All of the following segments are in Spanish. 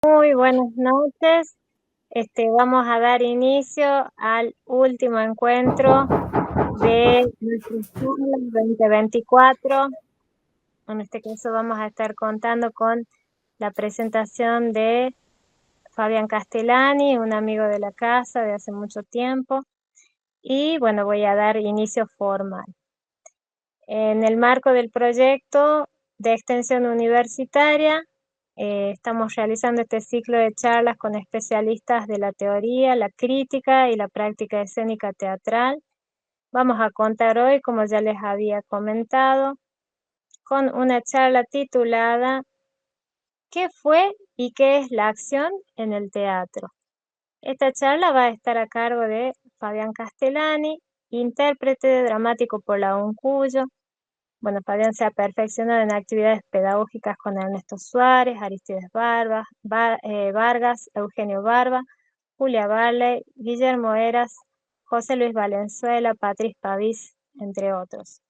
Muy buenas noches. Vamos a dar inicio al último encuentro de nuestro Charlas 2024. En este caso vamos a estar contando con la presentación de Fabián Castellani, un amigo de la casa de hace mucho tiempo. Y bueno, voy a dar inicio formal. En el marco del proyecto de extensión universitaria, estamos realizando este ciclo de charlas con especialistas de la teoría, la crítica y la práctica escénica teatral. Vamos a contar hoy, como ya les había comentado, con una charla titulada ¿Qué fue y qué es la acción en el teatro? Esta charla va a estar a cargo de Fabián Castellani, intérprete dramático por la UNCUYO. Bueno, Fabián se ha perfeccionado en actividades pedagógicas con Ernesto Suárez, Aristides Vargas, Eugenio Barba, Julia Barley, Guillermo Heras, José Luis Valenzuela, Patrice Pavís, entre otros.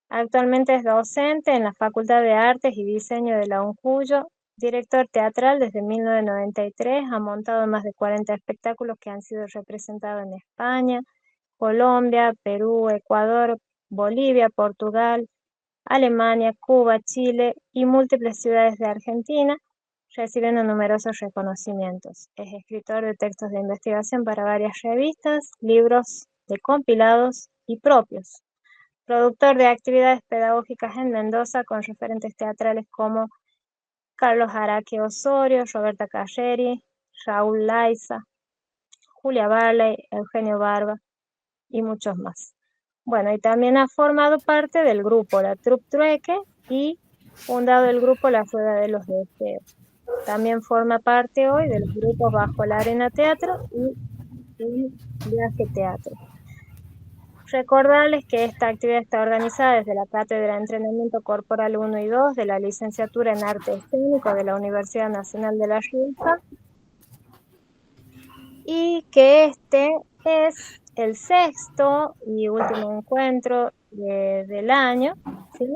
Actualmente es docente en la Facultad de Artes y Diseño de la UNCUYO, director teatral desde 1993, ha montado más de 40 espectáculos que han sido representados en España, Colombia, Perú, Ecuador, Bolivia, Portugal, Alemania, Cuba, Chile y múltiples ciudades de Argentina, recibiendo numerosos reconocimientos. Es escritor de textos de investigación para varias revistas, libros de compilados y propios. Productor de actividades pedagógicas en Mendoza con referentes teatrales como Carlos Araque Osorio, Roberta Carreri, Raúl Laiza, Julia Barley, Eugenio Barba y muchos más. Bueno, y también ha formado parte del grupo La Troupe Trueque y fundado el grupo La Rueda de los Deseos. También forma parte hoy de los grupos Bajo la Arena Teatro y Viaje Teatro. Recordarles que esta actividad está organizada desde la Cátedra de Entrenamiento Corporal 1 y 2 de la Licenciatura en Arte Escénico de la Universidad Nacional de La Rioja y que este es el sexto y último encuentro del año, ¿sí?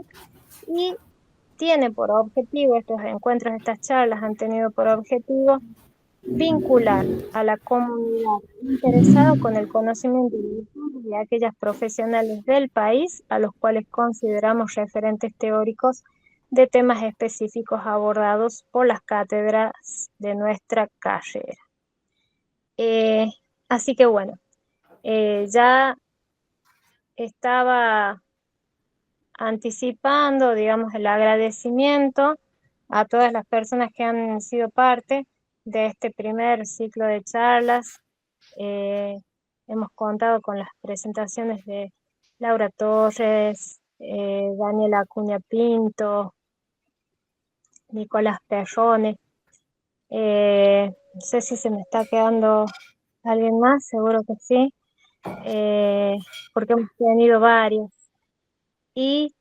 Y tiene por objetivo, estos encuentros, estas charlas han tenido por objetivo vincular a la comunidad interesada con el conocimiento de aquellas profesionales del país a los cuales consideramos referentes teóricos de temas específicos abordados por las cátedras de nuestra carrera. Así que bueno, ya estaba anticipando, digamos, el agradecimiento a todas las personas que han sido parte de este primer ciclo de charlas. Hemos contado con las presentaciones de Laura Torres, Daniela Acuña Pinto, Nicolás Perrone. No sé si se me está quedando alguien más, seguro que sí, porque hemos tenido varios. Y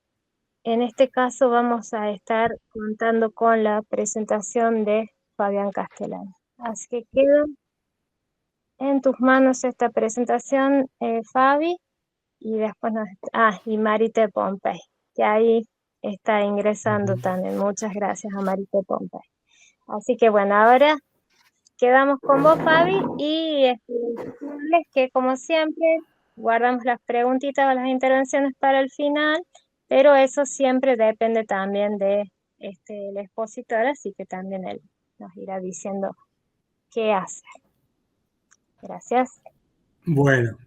en este caso vamos a estar contando con la presentación de Fabián Castellani. Así que queda en tus manos esta presentación, Fabi, y después y Marité Pompey, que ahí está ingresando también. Muchas gracias a Marité Pompey. Así que bueno, ahora quedamos con vos, Fabi, y decirles que como siempre guardamos las preguntitas o las intervenciones para el final, pero eso siempre depende también de el expositor, así que también él nos irá diciendo qué hacer. Gracias. Bueno,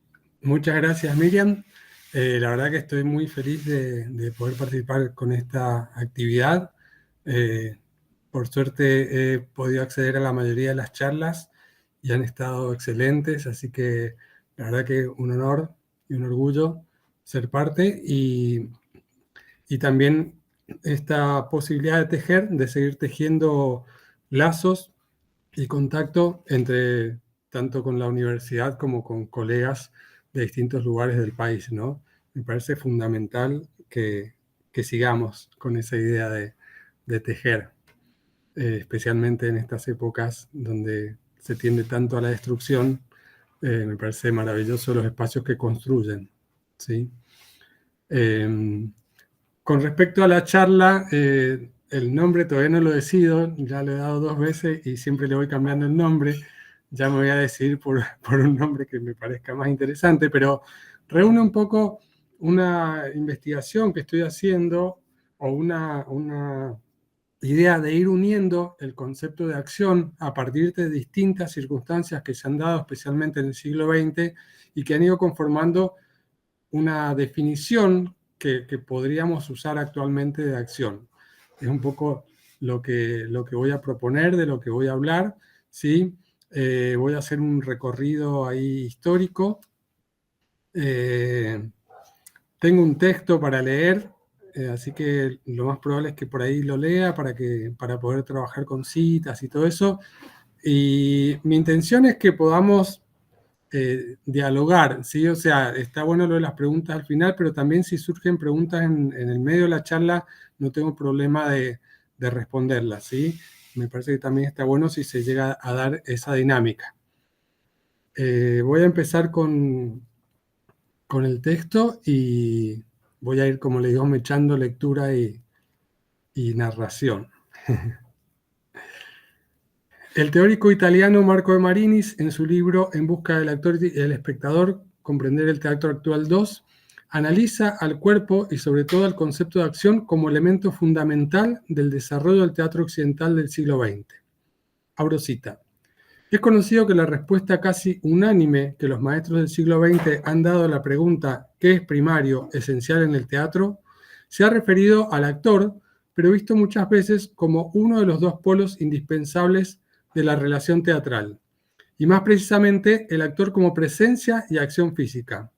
muchas gracias, Miriam. La verdad que estoy muy feliz de poder participar con esta actividad. Por suerte he podido acceder a la mayoría de las charlas y han estado excelentes, así que la verdad que un honor y un orgullo ser parte y también esta posibilidad de tejer, de seguir tejiendo lazos y contacto entre tanto con la universidad como con colegas de distintos lugares del país, ¿no? Me parece fundamental que sigamos con esa idea de tejer, especialmente en estas épocas donde se tiende tanto a la destrucción. Me parece maravilloso los espacios que construyen, ¿sí? Con respecto a la charla, el nombre todavía no lo decido, ya lo he dado 2 veces y siempre le voy cambiando el nombre. Ya me voy a decidir por un nombre que me parezca más interesante, pero reúne un poco una investigación que estoy haciendo o una idea de ir uniendo el concepto de acción a partir de distintas circunstancias que se han dado, especialmente en el siglo XX, y que han ido conformando una definición que podríamos usar actualmente de acción. Es un poco lo que voy a proponer, de lo que voy a hablar, ¿sí? Voy a hacer un recorrido ahí histórico. Tengo un texto para leer, así que lo más probable es que por ahí lo lea para poder trabajar con citas y todo eso. Y mi intención es que podamos dialogar, ¿sí? O sea, está bueno lo de las preguntas al final, pero también si surgen preguntas en el medio de la charla, no tengo problema de responderlas, ¿sí? Me parece que también está bueno si se llega a dar esa dinámica. Voy a empezar con el texto y voy a ir, como le digo, mechando lectura y narración. El teórico italiano Marco de Marinis, en su libro En busca del actor y el espectador, Comprender el teatro actual 2, analiza al cuerpo y sobre todo al concepto de acción como elemento fundamental del desarrollo del teatro occidental del siglo XX. Abro cita. Es conocido que la respuesta casi unánime que los maestros del siglo XX han dado a la pregunta ¿qué es primario, esencial en el teatro? Se ha referido al actor, pero visto muchas veces como uno de los dos polos indispensables de la relación teatral, y más precisamente el actor como presencia y acción física.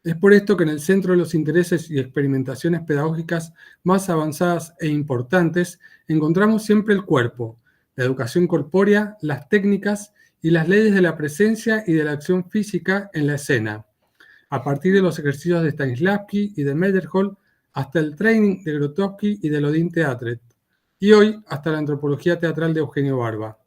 Es por esto que en el centro de los intereses y experimentaciones pedagógicas más avanzadas e importantes encontramos siempre el cuerpo, la educación corpórea, las técnicas y las leyes de la presencia y de la acción física en la escena, a partir de los ejercicios de Stanislavski y de Meyerhold hasta el training de Grotowski y de Lodin Teatret, y hoy hasta la antropología teatral de Eugenio Barba.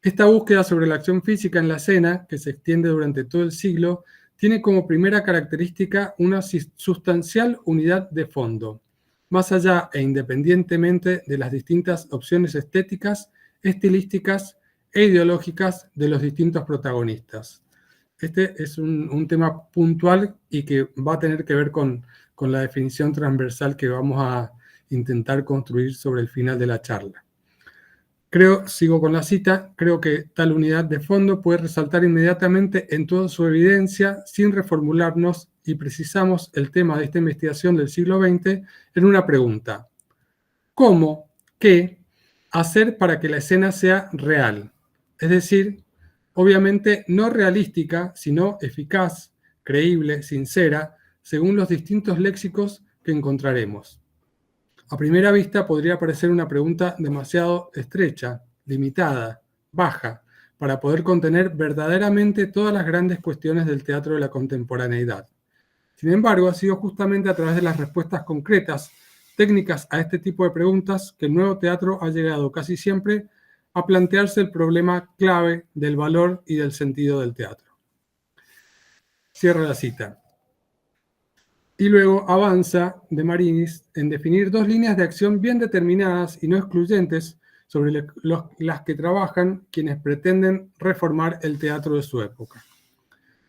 Esta búsqueda sobre la acción física en la escena, que se extiende durante todo el siglo, tiene como primera característica una sustancial unidad de fondo, más allá e independientemente de las distintas opciones estéticas, estilísticas e ideológicas de los distintos protagonistas. Este es un tema puntual y que va a tener que ver con la definición transversal que vamos a intentar construir sobre el final de la charla. Sigo con la cita, creo que tal unidad de fondo puede resaltar inmediatamente en toda su evidencia sin reformularnos y precisamos el tema de esta investigación del siglo XX en una pregunta. ¿Cómo, qué hacer para que la escena sea real? Es decir, obviamente no realística, sino eficaz, creíble, sincera, según los distintos léxicos que encontraremos. A primera vista podría parecer una pregunta demasiado estrecha, limitada, baja, para poder contener verdaderamente todas las grandes cuestiones del teatro de la contemporaneidad. Sin embargo, ha sido justamente a través de las respuestas concretas, técnicas a este tipo de preguntas, que el nuevo teatro ha llegado casi siempre a plantearse el problema clave del valor y del sentido del teatro. Cierra la cita. Y luego avanza de Marinis en definir 2 líneas de acción bien determinadas y no excluyentes sobre las que trabajan quienes pretenden reformar el teatro de su época.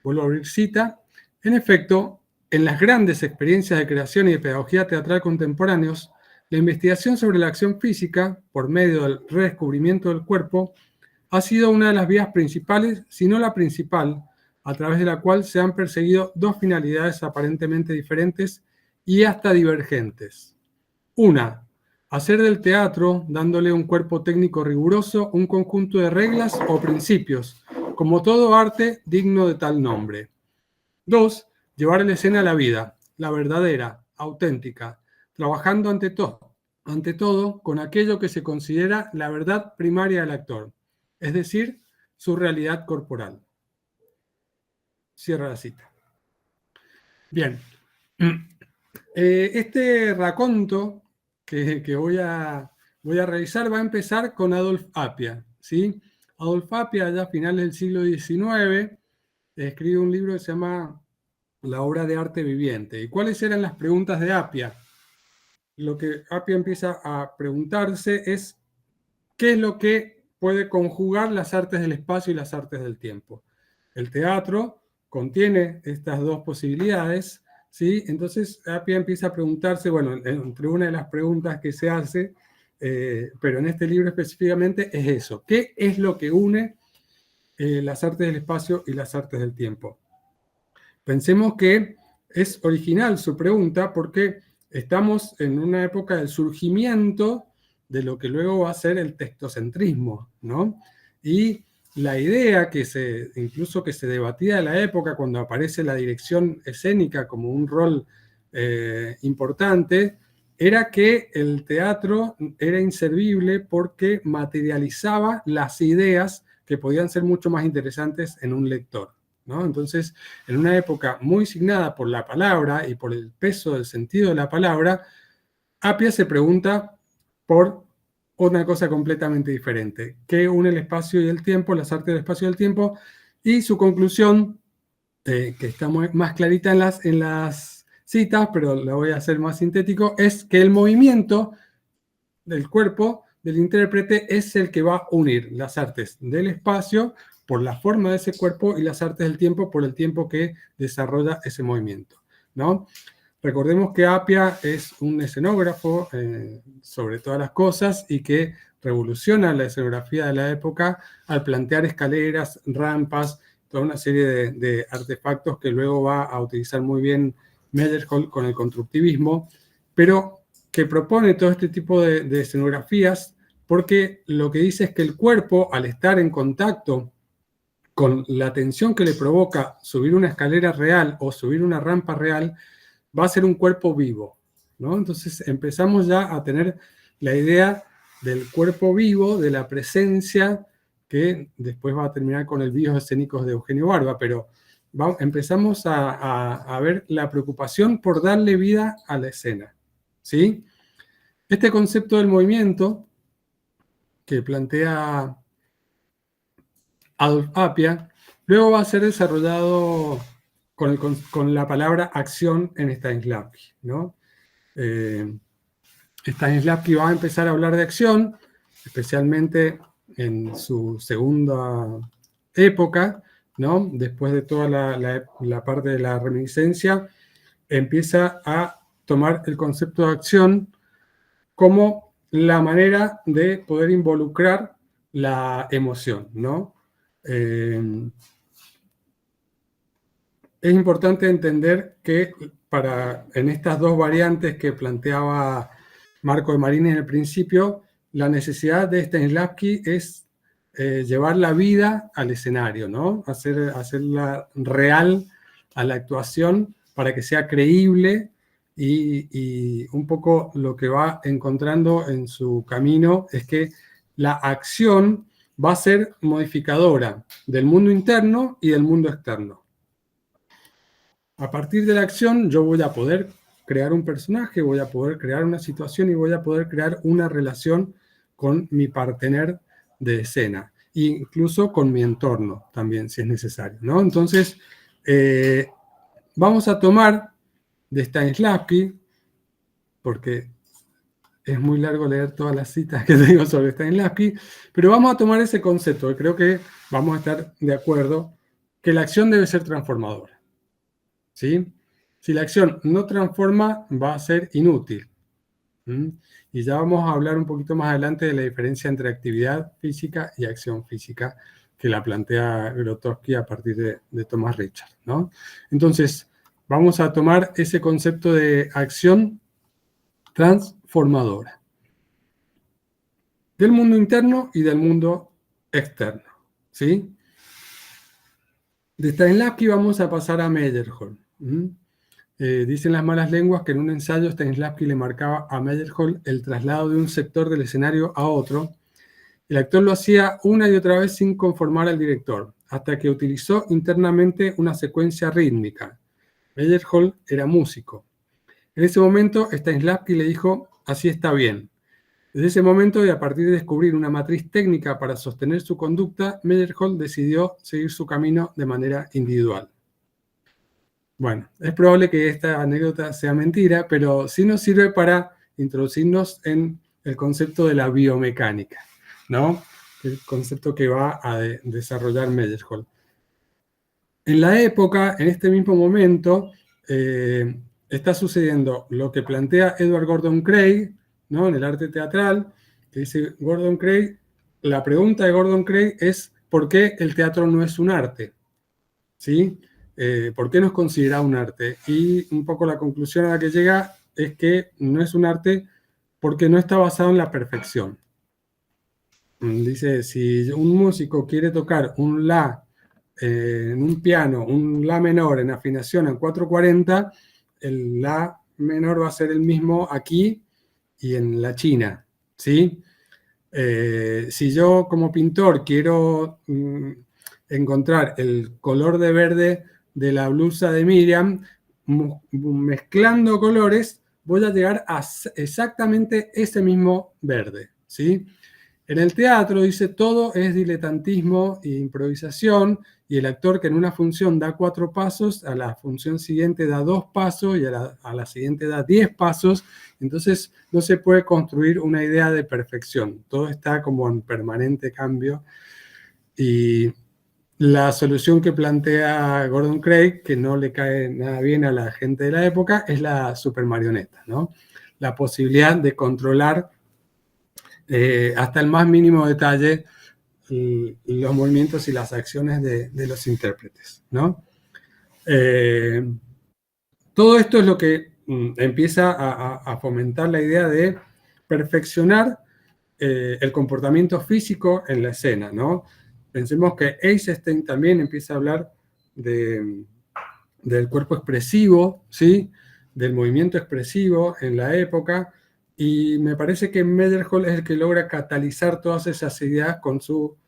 Vuelvo a abrir cita. En efecto, en las grandes experiencias de creación y de pedagogía teatral contemporáneos, la investigación sobre la acción física, por medio del redescubrimiento del cuerpo, ha sido una de las vías principales, si no la principal, a través de la cual se han perseguido 2 finalidades aparentemente diferentes y hasta divergentes. Una, hacer del teatro, dándole un cuerpo técnico riguroso, un conjunto de reglas o principios, como todo arte digno de tal nombre. 2, llevar la escena a la vida, la verdadera, auténtica, trabajando ante todo con aquello que se considera la verdad primaria del actor, es decir, su realidad corporal. Cierra la cita. Bien. Este raconto que voy a realizar va a empezar con Adolf Appia, ¿sí? Adolf Appia, allá a finales del siglo XIX, escribe un libro que se llama La obra de arte viviente. ¿Y cuáles eran las preguntas de Appia? lo que Appiah empieza a preguntarse es qué es lo que puede conjugar las artes del espacio y las artes del tiempo. El teatro contiene estas dos posibilidades, ¿sí? Entonces Appiah empieza a preguntarse, bueno, entre una de las preguntas que se hace, pero en este libro específicamente, es eso. ¿Qué es lo que une las artes del espacio y las artes del tiempo? Pensemos que es original su pregunta porque estamos en una época del surgimiento de lo que luego va a ser el textocentrismo, ¿no? Y la idea incluso que se debatía en la época cuando aparece la dirección escénica como un rol importante, era que el teatro era inservible porque materializaba las ideas que podían ser mucho más interesantes en un lector, ¿no? Entonces, en una época muy signada por la palabra y por el peso del sentido de la palabra, Appiah se pregunta por una cosa completamente diferente. ¿Qué une el espacio y el tiempo, las artes del espacio y el tiempo? Y su conclusión, que está más clarita en las citas, pero la voy a hacer más sintético, es que el movimiento del cuerpo del intérprete es el que va a unir las artes del espacio por la forma de ese cuerpo y las artes del tiempo por el tiempo que desarrolla ese movimiento, ¿no? Recordemos que Appiah es un escenógrafo sobre todas las cosas y que revoluciona la escenografía de la época al plantear escaleras, rampas, toda una serie de artefactos que luego va a utilizar muy bien Meyerhold con el constructivismo, pero que propone todo este tipo de escenografías porque lo que dice es que el cuerpo, al estar en contacto con la tensión que le provoca subir una escalera real o subir una rampa real, va a ser un cuerpo vivo, ¿no? Entonces empezamos ya a tener la idea del cuerpo vivo, de la presencia, que después va a terminar con el Bios escénicos de Eugenio Barba, pero empezamos a ver la preocupación por darle vida a la escena, ¿sí? Este concepto del movimiento que plantea Adolf Appiah, luego va a ser desarrollado con la palabra acción en Stanislavski, ¿no? Stanislavski va a empezar a hablar de acción, especialmente en su segunda época, ¿no? Después de toda la parte de la reminiscencia, empieza a tomar el concepto de acción como la manera de poder involucrar la emoción, ¿no? Es importante entender que en estas dos variantes que planteaba Marco de Marini en el principio, la necesidad de Stanislavski es llevar la vida al escenario, ¿no? Hacerla real a la actuación para que sea creíble y un poco lo que va encontrando en su camino es que la acción va a ser modificadora del mundo interno y del mundo externo. A partir de la acción yo voy a poder crear un personaje, voy a poder crear una situación y voy a poder crear una relación con mi partener de escena, incluso con mi entorno también, si es necesario, ¿no? Entonces, vamos a tomar de Stanislavski, porque es muy largo leer todas las citas que tengo sobre Stanislavski, pero vamos a tomar ese concepto, que creo que vamos a estar de acuerdo, que la acción debe ser transformadora, ¿sí? Si la acción no transforma, va a ser inútil. Y ya vamos a hablar un poquito más adelante de la diferencia entre actividad física y acción física, que la plantea Grotowski a partir de Thomas Richard, ¿no? Entonces, vamos a tomar ese concepto de acción transformadora del mundo interno y del mundo externo, ¿sí? De Stanislavski vamos a pasar a Meyerhold. Dicen las malas lenguas que en un ensayo Stanislavski le marcaba a Meyerhold el traslado de un sector del escenario a otro. El actor lo hacía una y otra vez sin conformar al director, hasta que utilizó internamente una secuencia rítmica. Meyerhold era músico. En ese momento Stanislavski le dijo, así está bien. Desde ese momento y a partir de descubrir una matriz técnica para sostener su conducta, Meyerhold decidió seguir su camino de manera individual. Bueno, es probable que esta anécdota sea mentira, pero sí nos sirve para introducirnos en el concepto de la biomecánica, ¿no? El concepto que va a desarrollar Meyerhold. En la época, en este mismo momento, está sucediendo lo que plantea Edward Gordon Craig, ¿no? En el arte teatral, que dice Gordon Craig, la pregunta de Gordon Craig es ¿por qué el teatro no es un arte? ¿Sí? ¿Por qué no es considerado un arte? Y un poco la conclusión a la que llega es que no es un arte porque no está basado en la perfección. Dice, si un músico quiere tocar un la en un piano, un la menor en afinación en 440, el la menor va a ser el mismo aquí y en la China, ¿sí? Si yo como pintor quiero encontrar el color de verde de la blusa de Miriam, mezclando colores, voy a llegar a exactamente ese mismo verde, ¿sí? En el teatro, dice, todo es diletantismo e improvisación, y el actor que en una función da 4 pasos, a la función siguiente da 2 pasos, y a la siguiente da 10 pasos, entonces no se puede construir una idea de perfección, todo está como en permanente cambio, y la solución que plantea Gordon Craig, que no le cae nada bien a la gente de la época, es la supermarioneta, ¿no? La posibilidad de controlar hasta el más mínimo detalle los movimientos y las acciones de los intérpretes, ¿no? Todo esto es lo que empieza a fomentar la idea de perfeccionar el comportamiento físico en la escena, ¿no? Pensemos que Eisenstein también empieza a hablar del cuerpo expresivo, ¿sí? Del movimiento expresivo en la época, y me parece que Meyerhold es el que logra catalizar todas esas ideas con su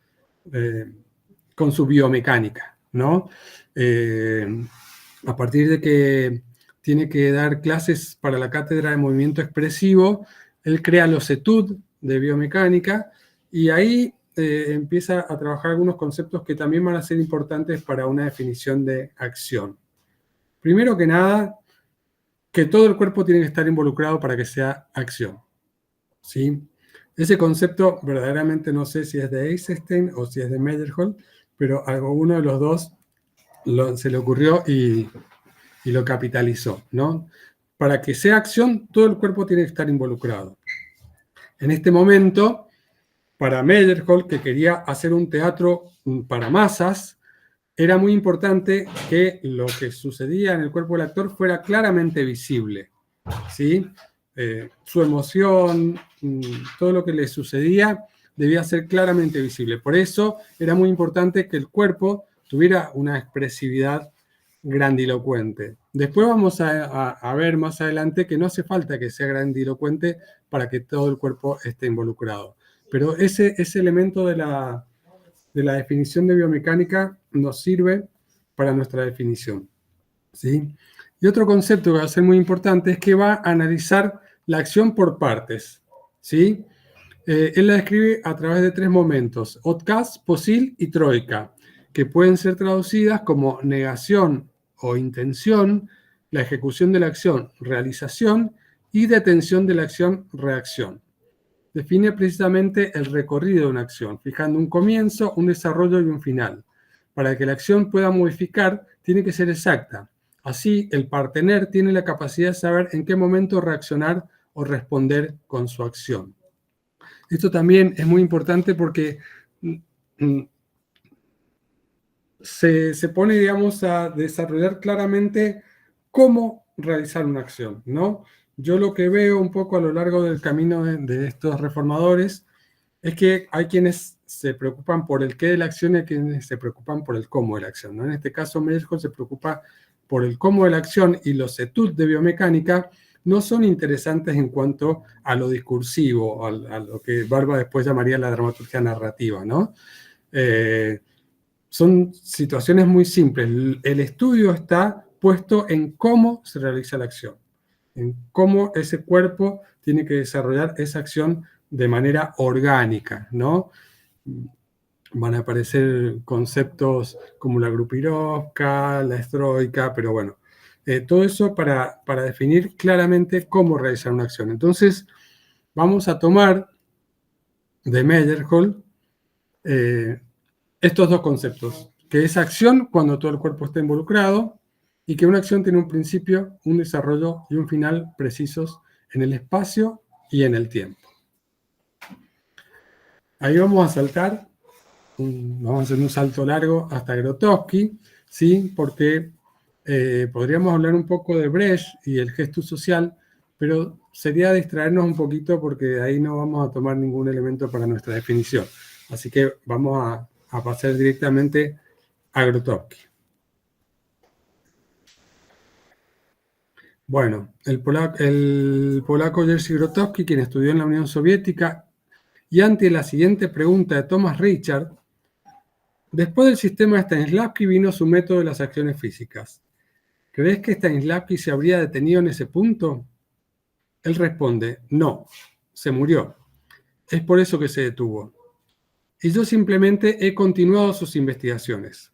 biomecánica, ¿no? A partir de que tiene que dar clases para la cátedra de movimiento expresivo, él crea los etudes de biomecánica y ahí empieza a trabajar algunos conceptos que también van a ser importantes para una definición de acción. Primero que nada, que todo el cuerpo tiene que estar involucrado para que sea acción, ¿sí? Ese concepto verdaderamente no sé si es de Eisenstein o si es de Meyerhold, pero a alguno de los dos se le ocurrió y lo capitalizó, ¿no? Para que sea acción, todo el cuerpo tiene que estar involucrado. En este momento, para Meyerhold, que quería hacer un teatro para masas, era muy importante que lo que sucedía en el cuerpo del actor fuera claramente visible, ¿sí? Su emoción, todo lo que le sucedía debía ser claramente visible. Por eso era muy importante que el cuerpo tuviera una expresividad grandilocuente. Después vamos a ver más adelante que no hace falta que sea grandilocuente para que todo el cuerpo esté involucrado. Pero ese elemento de la definición de biomecánica nos sirve para nuestra definición, ¿sí? Y otro concepto que va a ser muy importante es que va a analizar la acción por partes, ¿sí? Él la describe a través de 3 momentos, odkaz, posil y troika, que pueden ser traducidas como negación o intención, la ejecución de la acción, realización, y detención de la acción, reacción. Define precisamente el recorrido de una acción, fijando un comienzo, un desarrollo y un final. Para que la acción pueda modificar, tiene que ser exacta. Así, el partener tiene la capacidad de saber en qué momento reaccionar o responder con su acción. Esto también es muy importante porque se pone, digamos, a desarrollar claramente cómo realizar una acción, ¿no? Yo lo que veo un poco a lo largo del camino de estos reformadores es que hay quienes se preocupan por el qué de la acción y quienes se preocupan por el cómo de la acción, ¿no? En este caso, Meyerhold se preocupa por el cómo de la acción y los etudes de biomecánica no son interesantes en cuanto a lo discursivo, a lo que Barba después llamaría la dramaturgia narrativa, ¿no? Son situaciones muy simples. El estudio está puesto en cómo se realiza la acción, en cómo ese cuerpo tiene que desarrollar esa acción de manera orgánica, ¿no? Van a aparecer conceptos como la grupirovka, la estroika, pero bueno, Todo eso para definir claramente cómo realizar una acción. Entonces, vamos a tomar de Meyerhold estos dos conceptos, que es acción cuando todo el cuerpo está involucrado y que una acción tiene un principio, un desarrollo y un final precisos en el espacio y en el tiempo. Ahí vamos a saltar, vamos a hacer un salto largo hasta Grotowski, ¿sí? Porque podríamos hablar un poco de Brecht y el gesto social, pero sería distraernos un poquito porque de ahí no vamos a tomar ningún elemento para nuestra definición. Así que vamos a pasar directamente a Grotowski. Bueno, el polaco Jerzy Grotowski, quien estudió en la Unión Soviética, y ante la siguiente pregunta de Thomas Richard, después del sistema de Stanislavski vino su método de las acciones físicas. ¿Crees que Stanislavski se habría detenido en ese punto? Él responde, no, se murió. Es por eso que se detuvo. Y yo simplemente he continuado sus investigaciones.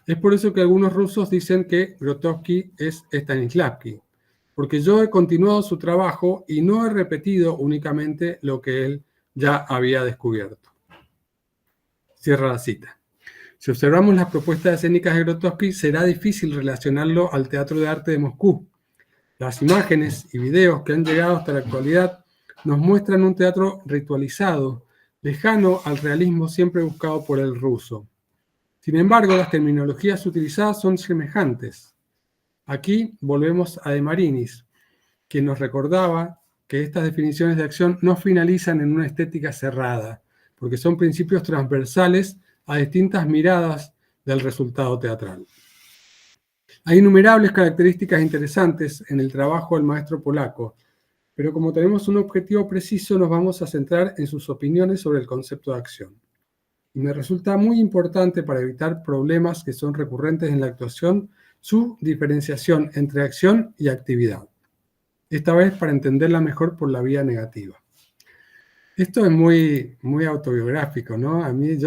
Es por eso que algunos rusos dicen que Grotowski es Stanislavski, porque yo he continuado su trabajo y no he repetido únicamente lo que él ya había descubierto. Cierra la cita. Si observamos las propuestas escénicas de Grotowski, será difícil relacionarlo al Teatro de Arte de Moscú. Las imágenes y videos que han llegado hasta la actualidad nos muestran un teatro ritualizado, lejano al realismo siempre buscado por el ruso. Sin embargo, las terminologías utilizadas son semejantes. Aquí volvemos a De Marinis, quien nos recordaba que estas definiciones de acción no finalizan en una estética cerrada, porque son principios transversales a distintas miradas del resultado teatral. Hay innumerables características interesantes en el trabajo del maestro polaco, pero como tenemos un objetivo preciso, nos vamos a centrar en sus opiniones sobre el concepto de acción. Y me resulta muy importante para evitar problemas que son recurrentes en la actuación, su diferenciación entre acción y actividad. Esta vez para entenderla mejor por la vía negativa. Esto es muy autobiográfico, ¿no? A mí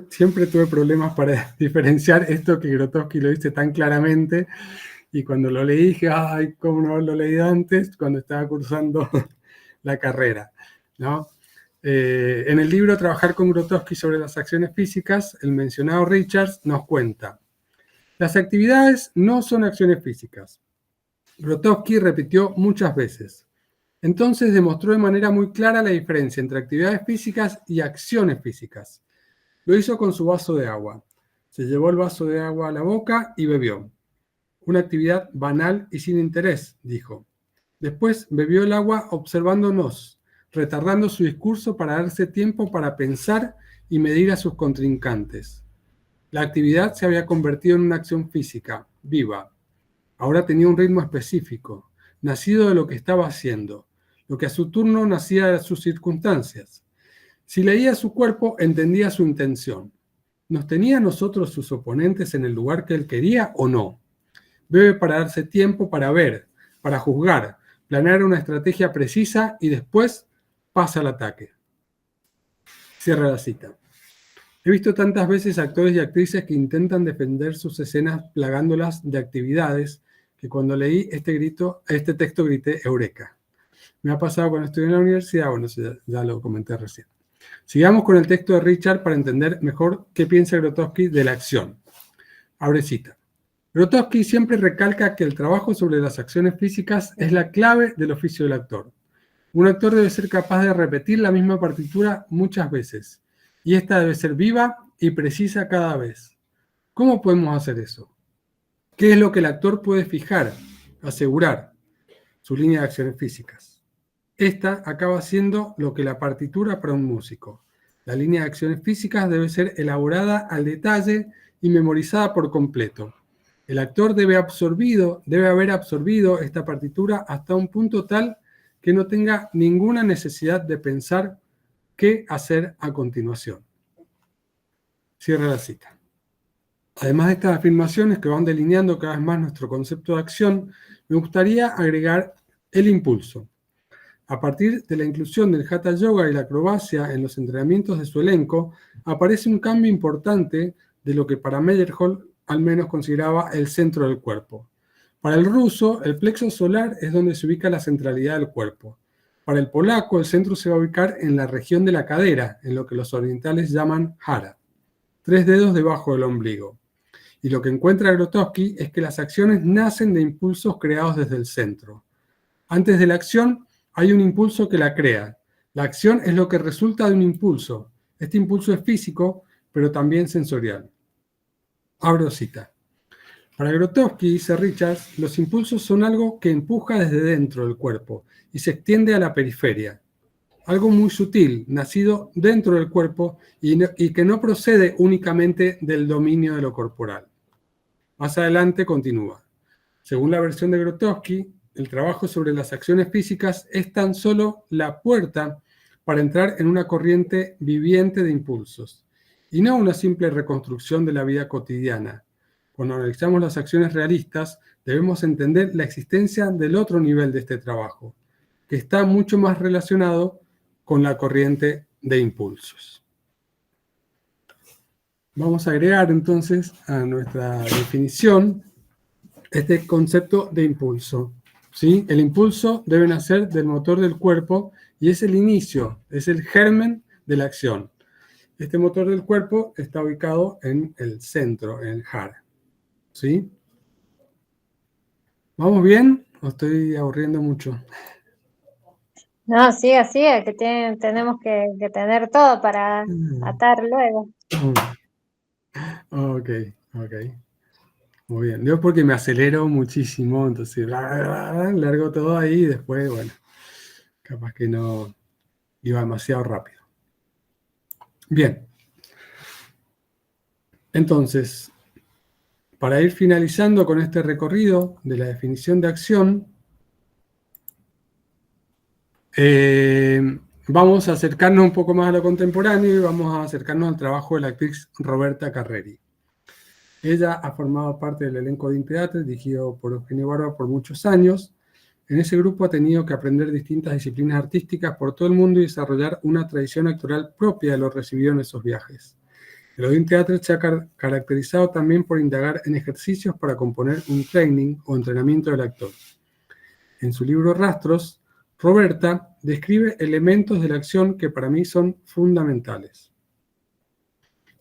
siempre tuve problemas para diferenciar esto que Grotowski lo dice tan claramente, y cuando lo leí dije, ay, ¿cómo no lo leí antes? Cuando estaba cursando la carrera, ¿no? En el libro Trabajar con Grotowski sobre las acciones físicas, el mencionado Richards nos cuenta, las actividades no son acciones físicas. Grotowski repitió muchas veces. Entonces demostró de manera muy clara la diferencia entre actividades físicas y acciones físicas. Lo hizo con su vaso de agua. Se llevó el vaso de agua a la boca y bebió. Una actividad banal y sin interés, dijo. Después bebió el agua observándonos, retardando su discurso para darse tiempo para pensar y medir a sus contrincantes. La actividad se había convertido en una acción física, viva. Ahora tenía un ritmo específico, nacido de lo que estaba haciendo, lo que a su turno nacía de sus circunstancias. Si leía su cuerpo, entendía su intención. ¿Nos tenía a nosotros sus oponentes en el lugar que él quería o no? Bebe para darse tiempo para ver, para juzgar, planear una estrategia precisa y después pasa al ataque. Cierra la cita. He visto tantas veces actores y actrices que intentan defender sus escenas plagándolas de actividades que cuando leí este texto grité eureka. Me ha pasado cuando estudié en la universidad, bueno, ya lo comenté recién. Sigamos con el texto de Richard para entender mejor qué piensa Grotowski de la acción. Abre cita. Grotowski siempre recalca que el trabajo sobre las acciones físicas es la clave del oficio del actor. Un actor debe ser capaz de repetir la misma partitura muchas veces, y esta debe ser viva y precisa cada vez. ¿Cómo podemos hacer eso? ¿Qué es lo que el actor puede fijar, asegurar? Su línea de acciones físicas. Esta acaba siendo lo que la partitura para un músico. La línea de acciones físicas debe ser elaborada al detalle y memorizada por completo. El actor debe haber absorbido esta partitura hasta un punto tal que no tenga ninguna necesidad de pensar qué hacer a continuación. Cierra la cita. Además de estas afirmaciones que van delineando cada vez más nuestro concepto de acción, me gustaría agregar el impulso. A partir de la inclusión del Hatha Yoga y la acrobacia en los entrenamientos de su elenco, aparece un cambio importante de lo que para Meyerhold al menos consideraba el centro del cuerpo. Para el ruso, el plexo solar es donde se ubica la centralidad del cuerpo. Para el polaco, el centro se va a ubicar en la región de la cadera, en lo que los orientales llaman hara, 3 dedos debajo del ombligo. Y lo que encuentra Grotowski es que las acciones nacen de impulsos creados desde el centro. Antes de la acción, hay un impulso que la crea. La acción es lo que resulta de un impulso. Este impulso es físico, pero también sensorial. Abro cita. Para Grotowski, dice Richards, los impulsos son algo que empuja desde dentro del cuerpo y se extiende a la periferia. Algo muy sutil, nacido dentro del cuerpo y que no procede únicamente del dominio de lo corporal. Más adelante continúa. Según la versión de Grotowski, el trabajo sobre las acciones físicas es tan solo la puerta para entrar en una corriente viviente de impulsos, y no una simple reconstrucción de la vida cotidiana. Cuando analizamos las acciones realistas, debemos entender la existencia del otro nivel de este trabajo, que está mucho más relacionado con la corriente de impulsos. Vamos a agregar entonces a nuestra definición este concepto de impulso. ¿Sí? El impulso debe nacer del motor del cuerpo y es el inicio, es el germen de la acción. Este motor del cuerpo está ubicado en el centro, en el hara. ¿Sí? ¿Vamos bien? ¿O estoy aburriendo mucho? No, sigue, sigue, que tenemos que tener todo para atar luego. Ok, ok. Muy bien. Yo porque me acelero muchísimo, entonces largo todo ahí y después, bueno, capaz que no iba demasiado rápido. Bien. Entonces, para ir finalizando con este recorrido de la definición de acción, vamos a acercarnos un poco más a lo contemporáneo y vamos a acercarnos al trabajo de la actriz Roberta Carreri. Ella ha formado parte del elenco de Teatro, dirigido por Eugenio Barba por muchos años. En ese grupo ha tenido que aprender distintas disciplinas artísticas por todo el mundo y desarrollar una tradición actoral propia de lo recibido en esos viajes. El Odin Theatre se ha caracterizado también por indagar en ejercicios para componer un training o entrenamiento del actor. En su libro Rastros, Roberta describe elementos de la acción que para mí son fundamentales.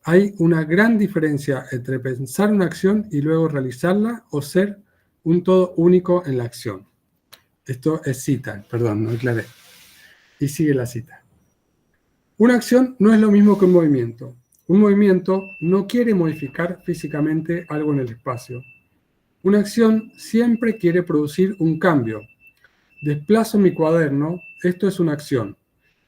Hay una gran diferencia entre pensar una acción y luego realizarla o ser un todo único en la acción. Esto es cita, perdón, no aclaré. Y sigue la cita. Una acción no es lo mismo que un movimiento. Un movimiento no quiere modificar físicamente algo en el espacio. Una acción siempre quiere producir un cambio. Desplazo mi cuaderno, esto es una acción.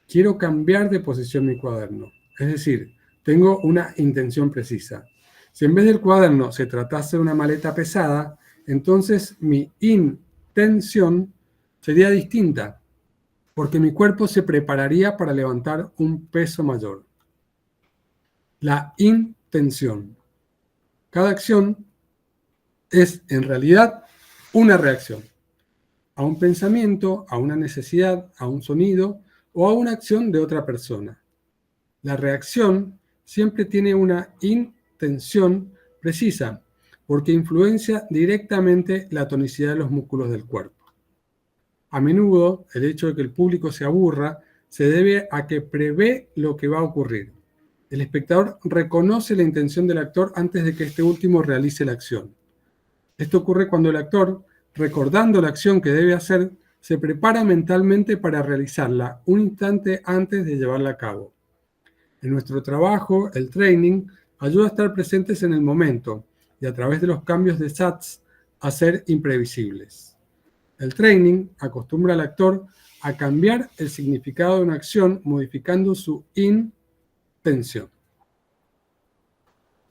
Quiero cambiar de posición mi cuaderno. Es decir, tengo una intención precisa. Si en vez del cuaderno se tratase de una maleta pesada, entonces mi intención sería distinta, porque mi cuerpo se prepararía para levantar un peso mayor. La intención. Cada acción es en realidad una reacción a un pensamiento, a una necesidad, a un sonido o a una acción de otra persona. La reacción siempre tiene una intención precisa porque influencia directamente la tonicidad de los músculos del cuerpo. A menudo, el hecho de que el público se aburra se debe a que prevé lo que va a ocurrir. El espectador reconoce la intención del actor antes de que este último realice la acción. Esto ocurre cuando el actor, recordando la acción que debe hacer, se prepara mentalmente para realizarla un instante antes de llevarla a cabo. En nuestro trabajo, el training ayuda a estar presentes en el momento y a través de los cambios de sats a ser imprevisibles. El training acostumbra al actor a cambiar el significado de una acción modificando su intención.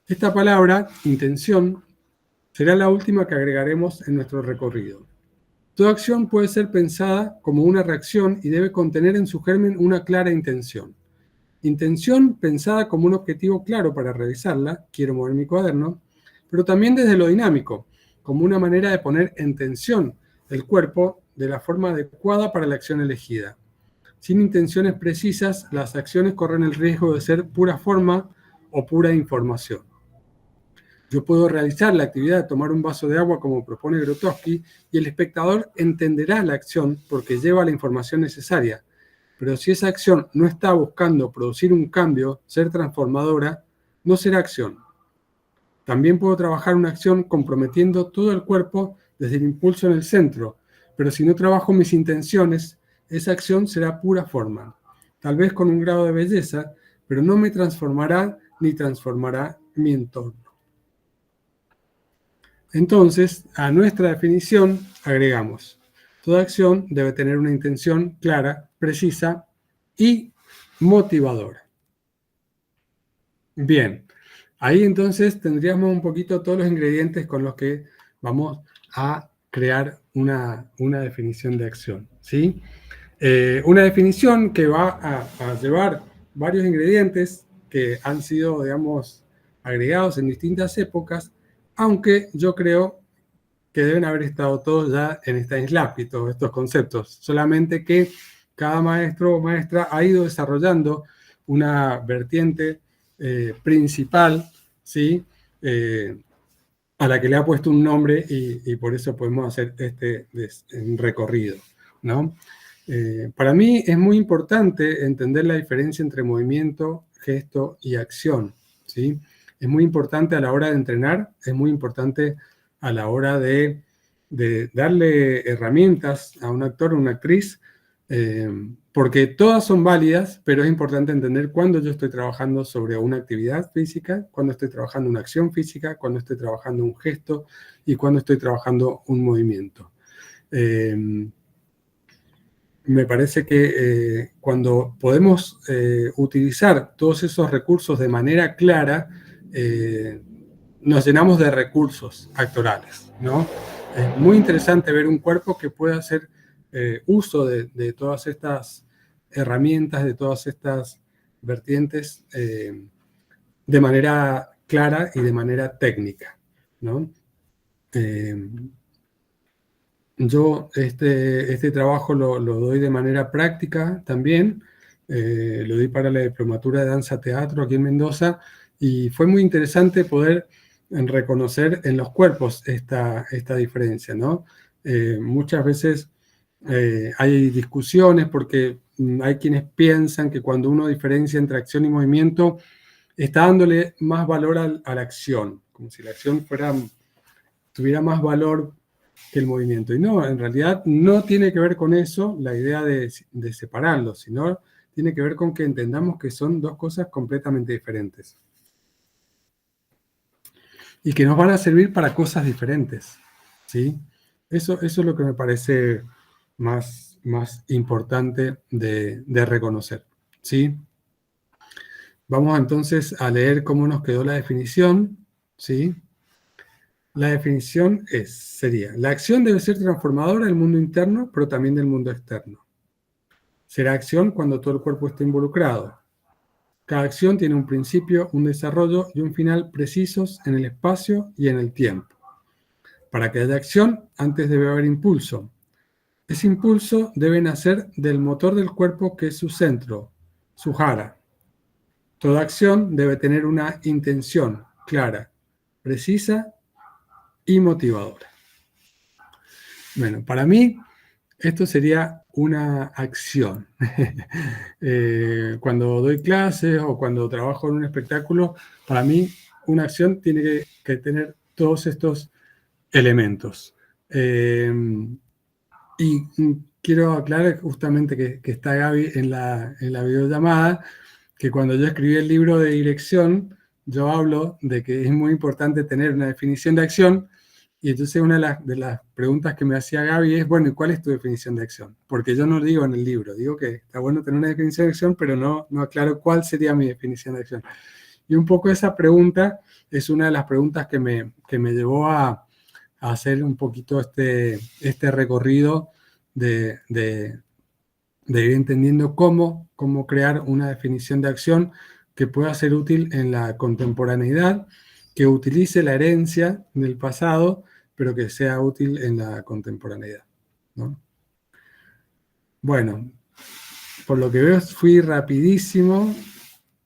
Esta palabra, intención, será la última que agregaremos en nuestro recorrido. Toda acción puede ser pensada como una reacción y debe contener en su germen una clara intención. Intención pensada como un objetivo claro para realizarla, quiero mover mi cuaderno, pero también desde lo dinámico, como una manera de poner en tensión el cuerpo de la forma adecuada para la acción elegida. Sin intenciones precisas, las acciones corren el riesgo de ser pura forma o pura información. Yo puedo realizar la actividad de tomar un vaso de agua como propone Grotowski y el espectador entenderá la acción porque lleva la información necesaria. Pero si esa acción no está buscando producir un cambio, ser transformadora, no será acción. También puedo trabajar una acción comprometiendo todo el cuerpo desde el impulso en el centro, pero si no trabajo mis intenciones, esa acción será pura forma, tal vez con un grado de belleza, pero no me transformará ni transformará mi entorno. Entonces, a nuestra definición agregamos: toda acción debe tener una intención clara, precisa y motivadora. Bien, ahí entonces tendríamos un poquito todos los ingredientes con los que vamos a crear una definición de acción, ¿sí? Una definición que va a llevar varios ingredientes que han sido, digamos, agregados en distintas épocas, aunque yo creo que deben haber estado todos ya en Stanislavski, todos estos conceptos, solamente que cada maestro o maestra ha ido desarrollando una vertiente principal, ¿sí? A la que le ha puesto un nombre y por eso podemos hacer este recorrido, ¿no? Para mí es muy importante entender la diferencia entre movimiento, gesto y acción, ¿sí? Es muy importante a la hora de entrenar, es muy importante a la hora de darle herramientas a un actor o una actriz, porque todas son válidas, pero es importante entender cuándo yo estoy trabajando sobre una actividad física, cuándo estoy trabajando una acción física, cuándo estoy trabajando un gesto y cuándo estoy trabajando un movimiento. Me parece que cuando podemos utilizar todos esos recursos de manera clara, nos llenamos de recursos actorales, ¿no? Es muy interesante ver un cuerpo que pueda hacer uso de todas estas herramientas, de todas estas vertientes de manera clara y de manera técnica, ¿no? Yo este trabajo lo doy de manera práctica también, lo di para la diplomatura de danza teatro aquí en Mendoza y fue muy interesante poder reconocer en los cuerpos esta diferencia, ¿no? Muchas veces hay discusiones porque hay quienes piensan que cuando uno diferencia entre acción y movimiento está dándole más valor a la acción, como si la acción tuviera más valor que el movimiento. Y no, en realidad no tiene que ver con eso la idea de separarlos, sino tiene que ver con que entendamos que son dos cosas completamente diferentes. Y que nos van a servir para cosas diferentes, ¿sí? Eso es lo que me parece más importante de reconocer, ¿sí? Vamos entonces a leer cómo nos quedó la definición, ¿sí? La definición sería: la acción debe ser transformadora del mundo interno, pero también del mundo externo. Será acción cuando todo el cuerpo esté involucrado. Cada acción tiene un principio, un desarrollo y un final precisos en el espacio y en el tiempo. Para que haya acción, antes debe haber impulso. Ese impulso debe nacer del motor del cuerpo, que es su centro, su jara. Toda acción debe tener una intención clara, precisa y motivadora. Bueno, para mí esto sería una acción. Cuando doy clases o cuando trabajo en un espectáculo, para mí una acción tiene que tener todos estos elementos. Y quiero aclarar justamente que está Gaby en la videollamada, que cuando yo escribí el libro de dirección, yo hablo de que es muy importante tener una definición de acción. Y entonces una de las preguntas que me hacía Gaby es, bueno, ¿y cuál es tu definición de acción? Porque yo no digo en el libro, digo que está bueno tener una definición de acción, pero no aclaro cuál sería mi definición de acción. Y un poco esa pregunta es una de las preguntas que me llevó a hacer un poquito este recorrido de ir entendiendo cómo crear una definición de acción que pueda ser útil en la contemporaneidad, que utilice la herencia del pasado, pero que sea útil en la contemporaneidad, ¿no? Bueno, por lo que veo fui rapidísimo.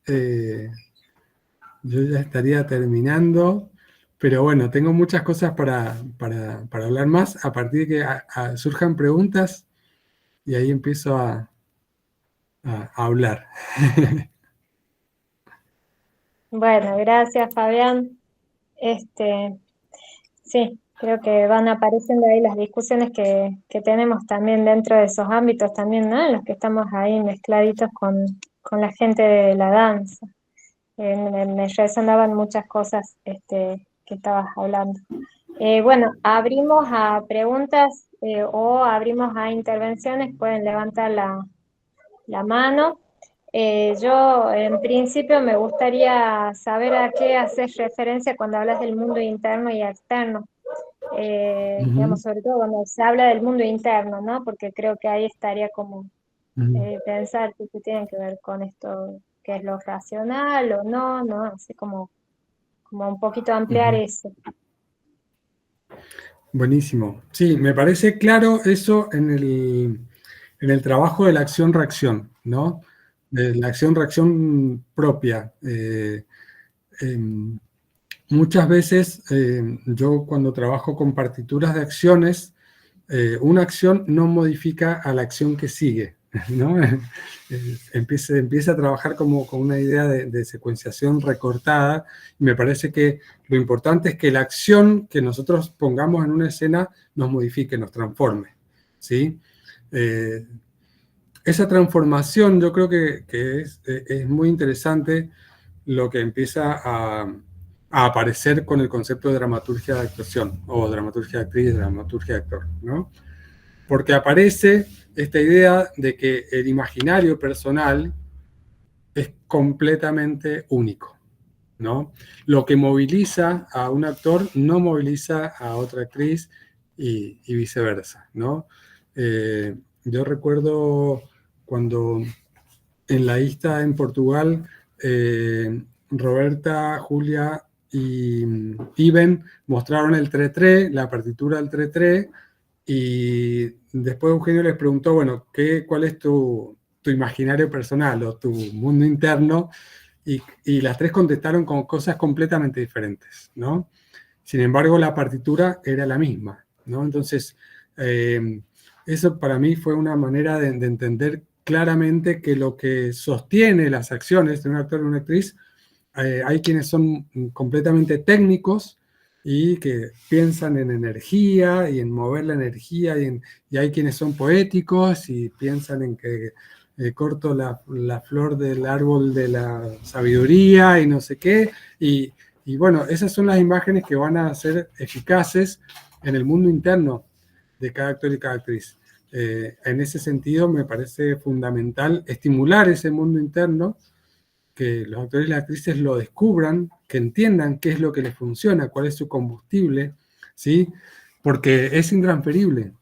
Yo ya estaría terminando, Pero bueno, tengo muchas cosas para hablar más a partir de que surjan preguntas y ahí empiezo a hablar. Bueno, gracias, Fabián. Este, sí, creo que van apareciendo ahí las discusiones que tenemos también dentro de esos ámbitos también, ¿no? En los que estamos ahí mezcladitos con la gente de la danza. Me resonaban muchas cosas que estabas hablando. Bueno, abrimos a preguntas o abrimos a intervenciones, pueden levantar la mano. Yo, en principio, me gustaría saber a qué haces referencia cuando hablas del mundo interno y externo. Ujú, Digamos, sobre todo cuando se habla del mundo interno, ¿no? Porque creo que ahí estaría como ujú, pensar que tiene que ver con esto, que es lo racional o no, ¿no? Así como un poquito ampliar ujú. eso. Buenísimo. Sí, me parece claro eso en el trabajo de la acción-reacción, ¿no? De la acción-reacción propia. Em, Muchas veces yo cuando trabajo con partituras de acciones, una acción no modifica a la acción que sigue, ¿no? Empieza a trabajar como con una idea de secuenciación recortada. Y me parece que lo importante es que la acción que nosotros pongamos en una escena nos modifique, nos transforme, ¿sí? Eh, Esa transformación yo creo que es muy interesante lo que empieza a aparecer con el concepto de dramaturgia de actuación, o dramaturgia de actriz, dramaturgia de actor, ¿no? Porque aparece esta idea de que el imaginario personal es completamente único, ¿no? Lo que moviliza a un actor no moviliza a otra actriz y viceversa, ¿no? Yo recuerdo cuando en la ISTA en Portugal, Roberta, Julia y Iben mostraron el tre-tre, la partitura del tre-tre, y después Eugenio les preguntó, bueno, ¿cuál es tu imaginario personal o tu mundo interno? Y las tres contestaron con cosas completamente diferentes, ¿no? Sin embargo, la partitura era la misma, ¿no? Entonces, eh, eso para mí fue una manera de entender claramente que lo que sostiene las acciones de un actor o una actriz, hay quienes son completamente técnicos y que piensan en energía y en mover la energía, y hay quienes son poéticos y piensan en que corto la flor del árbol de la sabiduría y no sé qué, y bueno, esas son las imágenes que van a ser eficaces en el mundo interno de cada actor y cada actriz. En ese sentido, me parece fundamental estimular ese mundo interno, que los actores y las actrices lo descubran, que entiendan qué es lo que les funciona, cuál es su combustible, ¿sí? Porque es intransferible,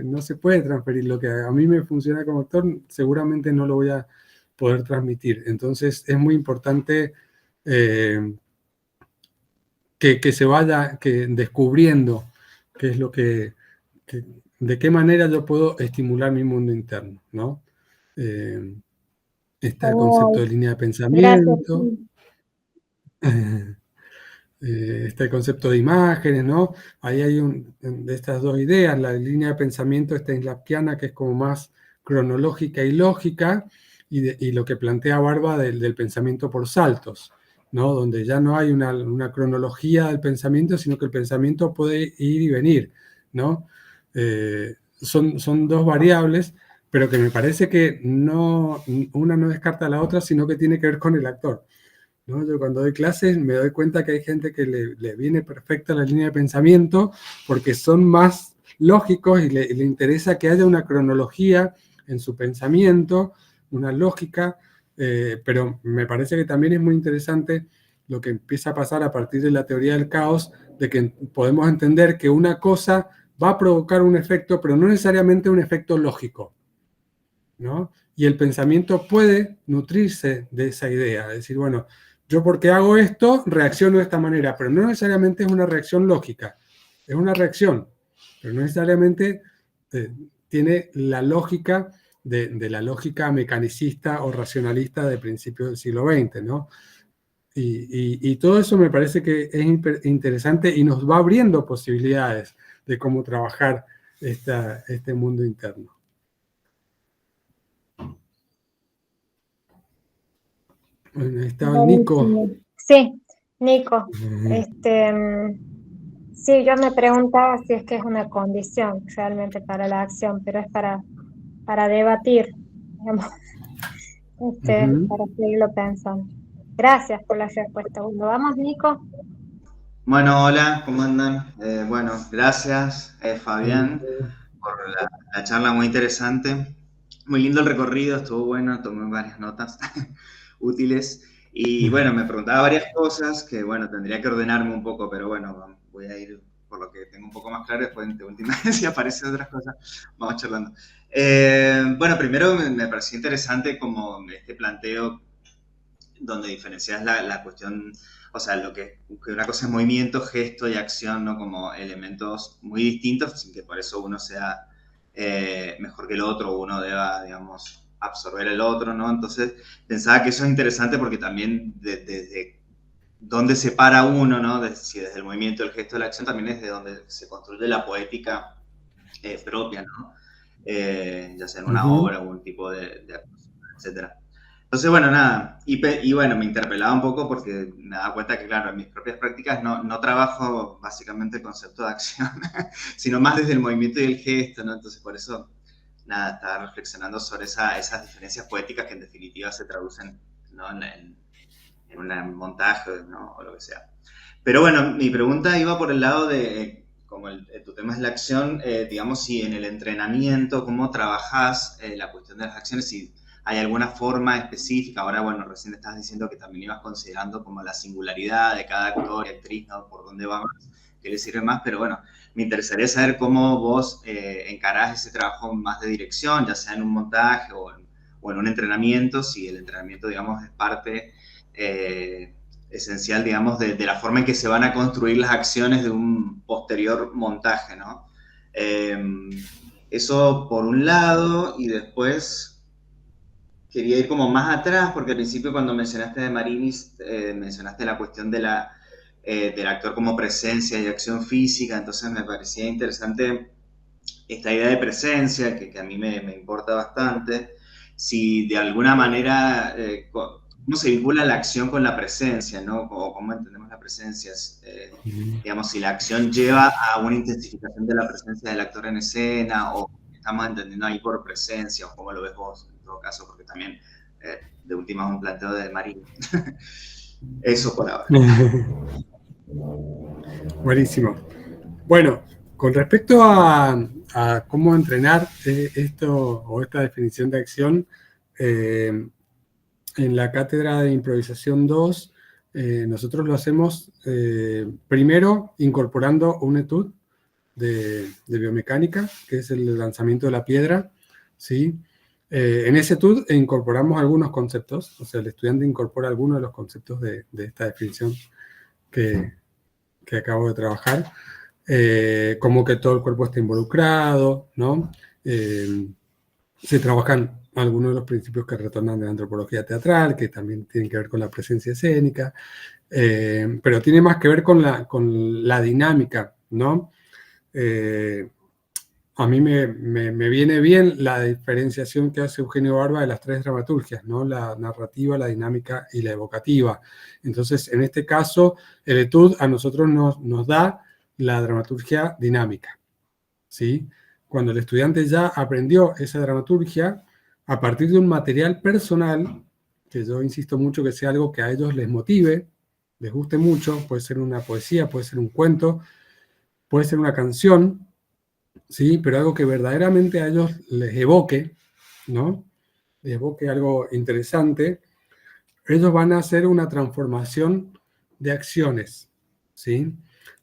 no se puede transferir. Lo que a mí me funciona como actor, seguramente no lo voy a poder transmitir. Entonces, es muy importante eh, que se vaya descubriendo qué es lo de qué manera yo puedo estimular mi mundo interno, ¿no? Eh, Está el concepto Genial. de línea de Gracias. pensamiento, Sí. está el concepto de imágenes, ¿no? Ahí hay de estas dos ideas, la línea de pensamiento stanislavskiana, que es como más cronológica y lógica, y lo que plantea Barba del pensamiento por saltos, ¿no? Donde ya no hay una cronología del pensamiento, sino que el pensamiento puede ir y venir, ¿no? Son dos variables, pero que me parece que una no descarta a la otra, sino que tiene que ver con el actor, ¿no? Yo cuando doy clases me doy cuenta que hay gente que le viene perfecta la línea de pensamiento porque son más lógicos y le interesa que haya una cronología en su pensamiento, una lógica, pero me parece que también es muy interesante lo que empieza a pasar a partir de la teoría del caos, de que podemos entender que una cosa va a provocar un efecto, pero no necesariamente un efecto lógico, ¿no? Y el pensamiento puede nutrirse de esa idea, es decir, bueno, yo porque hago esto, reacciono de esta manera, pero no necesariamente es una reacción lógica, es una reacción, pero no necesariamente eh, tiene la lógica de la lógica mecanicista o racionalista de principios del siglo XX, ¿no? Y todo eso me parece que es interesante y nos va abriendo posibilidades de cómo trabajar este mundo interno. Bueno, ahí estaba el Nico. Sí, Nico. Sí, yo me preguntaba si es que es una condición realmente para la acción, pero es para debatir, digamos, para seguirlo pensando. Gracias por la respuesta. Bueno, vamos, Nico. Bueno, hola, ¿cómo andan? Bueno, gracias, Fabián, por la charla muy interesante. Muy lindo el recorrido, estuvo bueno, tomé varias notas útiles. Y bueno, me preguntaba varias cosas que, bueno, tendría que ordenarme un poco, pero bueno, voy a ir por lo que tengo un poco más claro. Después, de última vez, si aparecen otras cosas, vamos charlando. Bueno, primero me pareció interesante como este planteo donde diferencias la cuestión, o sea, lo que una cosa es movimiento, gesto y acción, ¿no? Como elementos muy distintos, sin que por eso uno sea mejor que el otro, o uno deba, digamos, absorber el otro, ¿no? Entonces, pensaba que eso es interesante porque también desde dónde se para uno, ¿no? Si desde el movimiento, el gesto, la acción, también es de donde se construye la poética propia, ¿no? Ya sea en una obra o un tipo de etcétera. Entonces, bueno, nada, y bueno, me interpelaba un poco porque me daba cuenta que, claro, en mis propias prácticas no trabajo básicamente el concepto de acción, sino más desde el movimiento y el gesto, ¿no? Entonces, por eso, nada, estaba reflexionando sobre esas diferencias poéticas que en definitiva se traducen, ¿no? en un montaje, ¿no? O lo que sea. Pero bueno, mi pregunta iba por el lado de, como tu tema es la acción, digamos, si en el entrenamiento, ¿cómo trabajás la cuestión de las acciones? Si hay alguna forma específica. Ahora, bueno, recién estabas diciendo que también ibas considerando como la singularidad de cada actor y actriz, ¿no? Por dónde va más, qué le sirve más, pero bueno, me interesaría saber cómo vos encarás ese trabajo más de dirección, ya sea en un montaje o en un entrenamiento, si el entrenamiento, digamos, es parte esencial, digamos, de la forma en que se van a construir las acciones de un posterior montaje, ¿no? Eso por un lado, y después quería ir como más atrás, porque al principio cuando mencionaste de Marinis, mencionaste la cuestión del actor como presencia y acción física, entonces me parecía interesante esta idea de presencia, que a mí me importa bastante, si de alguna manera, cómo se vincula la acción con la presencia, ¿no? O cómo entendemos la presencia, digamos, si la acción lleva a una intensificación de la presencia del actor en escena, o estamos entendiendo ahí por presencia, o cómo lo ves vos, en todo caso, porque también, de última, es un planteo de Marín. Eso por ahora. Buenísimo. Bueno, con respecto a cómo entrenar esto o esta definición de acción, en la cátedra de improvisación 2, nosotros lo hacemos primero incorporando un etude de biomecánica, que es el lanzamiento de la piedra, ¿sí? En ese etude incorporamos algunos conceptos, o sea, el estudiante incorpora algunos de los conceptos de esta definición que acabo de trabajar, como que todo el cuerpo está involucrado, ¿no? Se trabajan algunos de los principios que retornan de la antropología teatral, que también tienen que ver con la presencia escénica, pero tiene más que ver con la dinámica, ¿no? A mí me viene bien la diferenciación que hace Eugenio Barba de las tres dramaturgias, ¿no? La narrativa, la dinámica y la evocativa. Entonces, en este caso, el etude a nosotros nos da la dramaturgia dinámica, ¿sí? Cuando el estudiante ya aprendió esa dramaturgia, a partir de un material personal, que yo insisto mucho que sea algo que a ellos les motive, les guste mucho, puede ser una poesía, puede ser un cuento, puede ser una canción, ¿sí? Pero algo que verdaderamente a ellos les evoque, ¿no? Les evoque algo interesante, ellos van a hacer una transformación de acciones, ¿sí?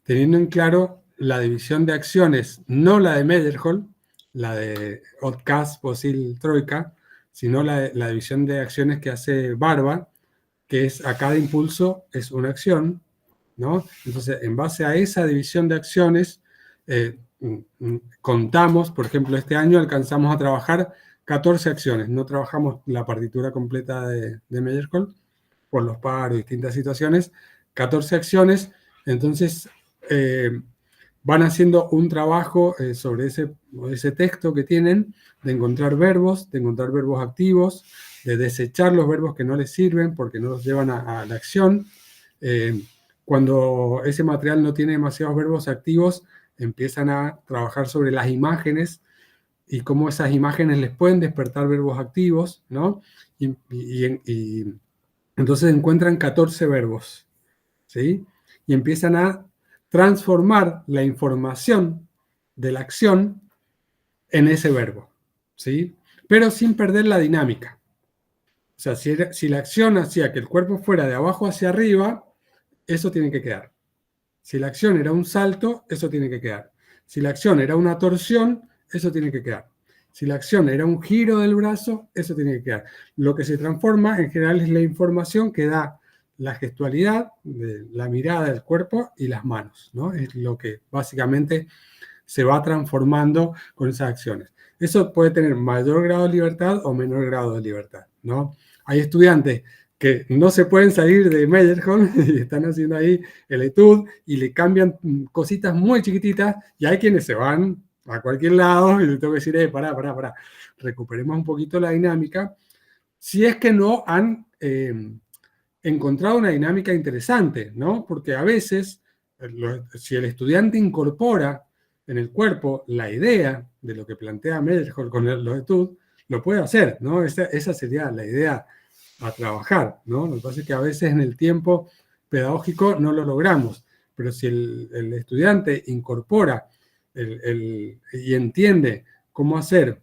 Teniendo en claro la división de acciones, no la de Meyerhold, la de Otkaz, Posil, Troika, sino la división de acciones que hace Barba, que es a cada impulso es una acción, ¿no? Entonces, en base a esa división de acciones, contamos, por ejemplo, este año alcanzamos a trabajar 14 acciones, no trabajamos la partitura completa de Meyerhold, por los paros, distintas situaciones, 14 acciones. Entonces, van haciendo un trabajo sobre ese texto que tienen, de encontrar verbos activos, de desechar los verbos que no les sirven porque no los llevan a la acción. Cuando ese material no tiene demasiados verbos activos, empiezan a trabajar sobre las imágenes y cómo esas imágenes les pueden despertar verbos activos, ¿no? Y entonces encuentran 14 verbos, ¿sí? Y empiezan a transformar la información de la acción en ese verbo, ¿sí? Pero sin perder la dinámica. O sea, si la acción hacía que el cuerpo fuera de abajo hacia arriba, eso tiene que quedar. Si la acción era un salto, eso tiene que quedar. Si la acción era una torsión, eso tiene que quedar. Si la acción era un giro del brazo, eso tiene que quedar. Lo que se transforma en general es la información que da la gestualidad, la mirada del cuerpo y las manos, ¿no? Es lo que básicamente se va transformando con esas acciones. Eso puede tener mayor grado de libertad o menor grado de libertad, ¿no? Hay estudiantes que no se pueden salir de Meyerhold y están haciendo ahí el etude y le cambian cositas muy chiquititas, y hay quienes se van a cualquier lado y le tengo que decir, pará, recuperemos un poquito la dinámica, si es que no han encontrado una dinámica interesante, ¿no? Porque a veces, si el estudiante incorpora en el cuerpo la idea de lo que plantea Meyerhold con los etudes, lo puede hacer, ¿no? Esa sería la idea a trabajar, ¿no? Lo que pasa es que a veces en el tiempo pedagógico no lo logramos, pero si el estudiante incorpora y entiende cómo hacer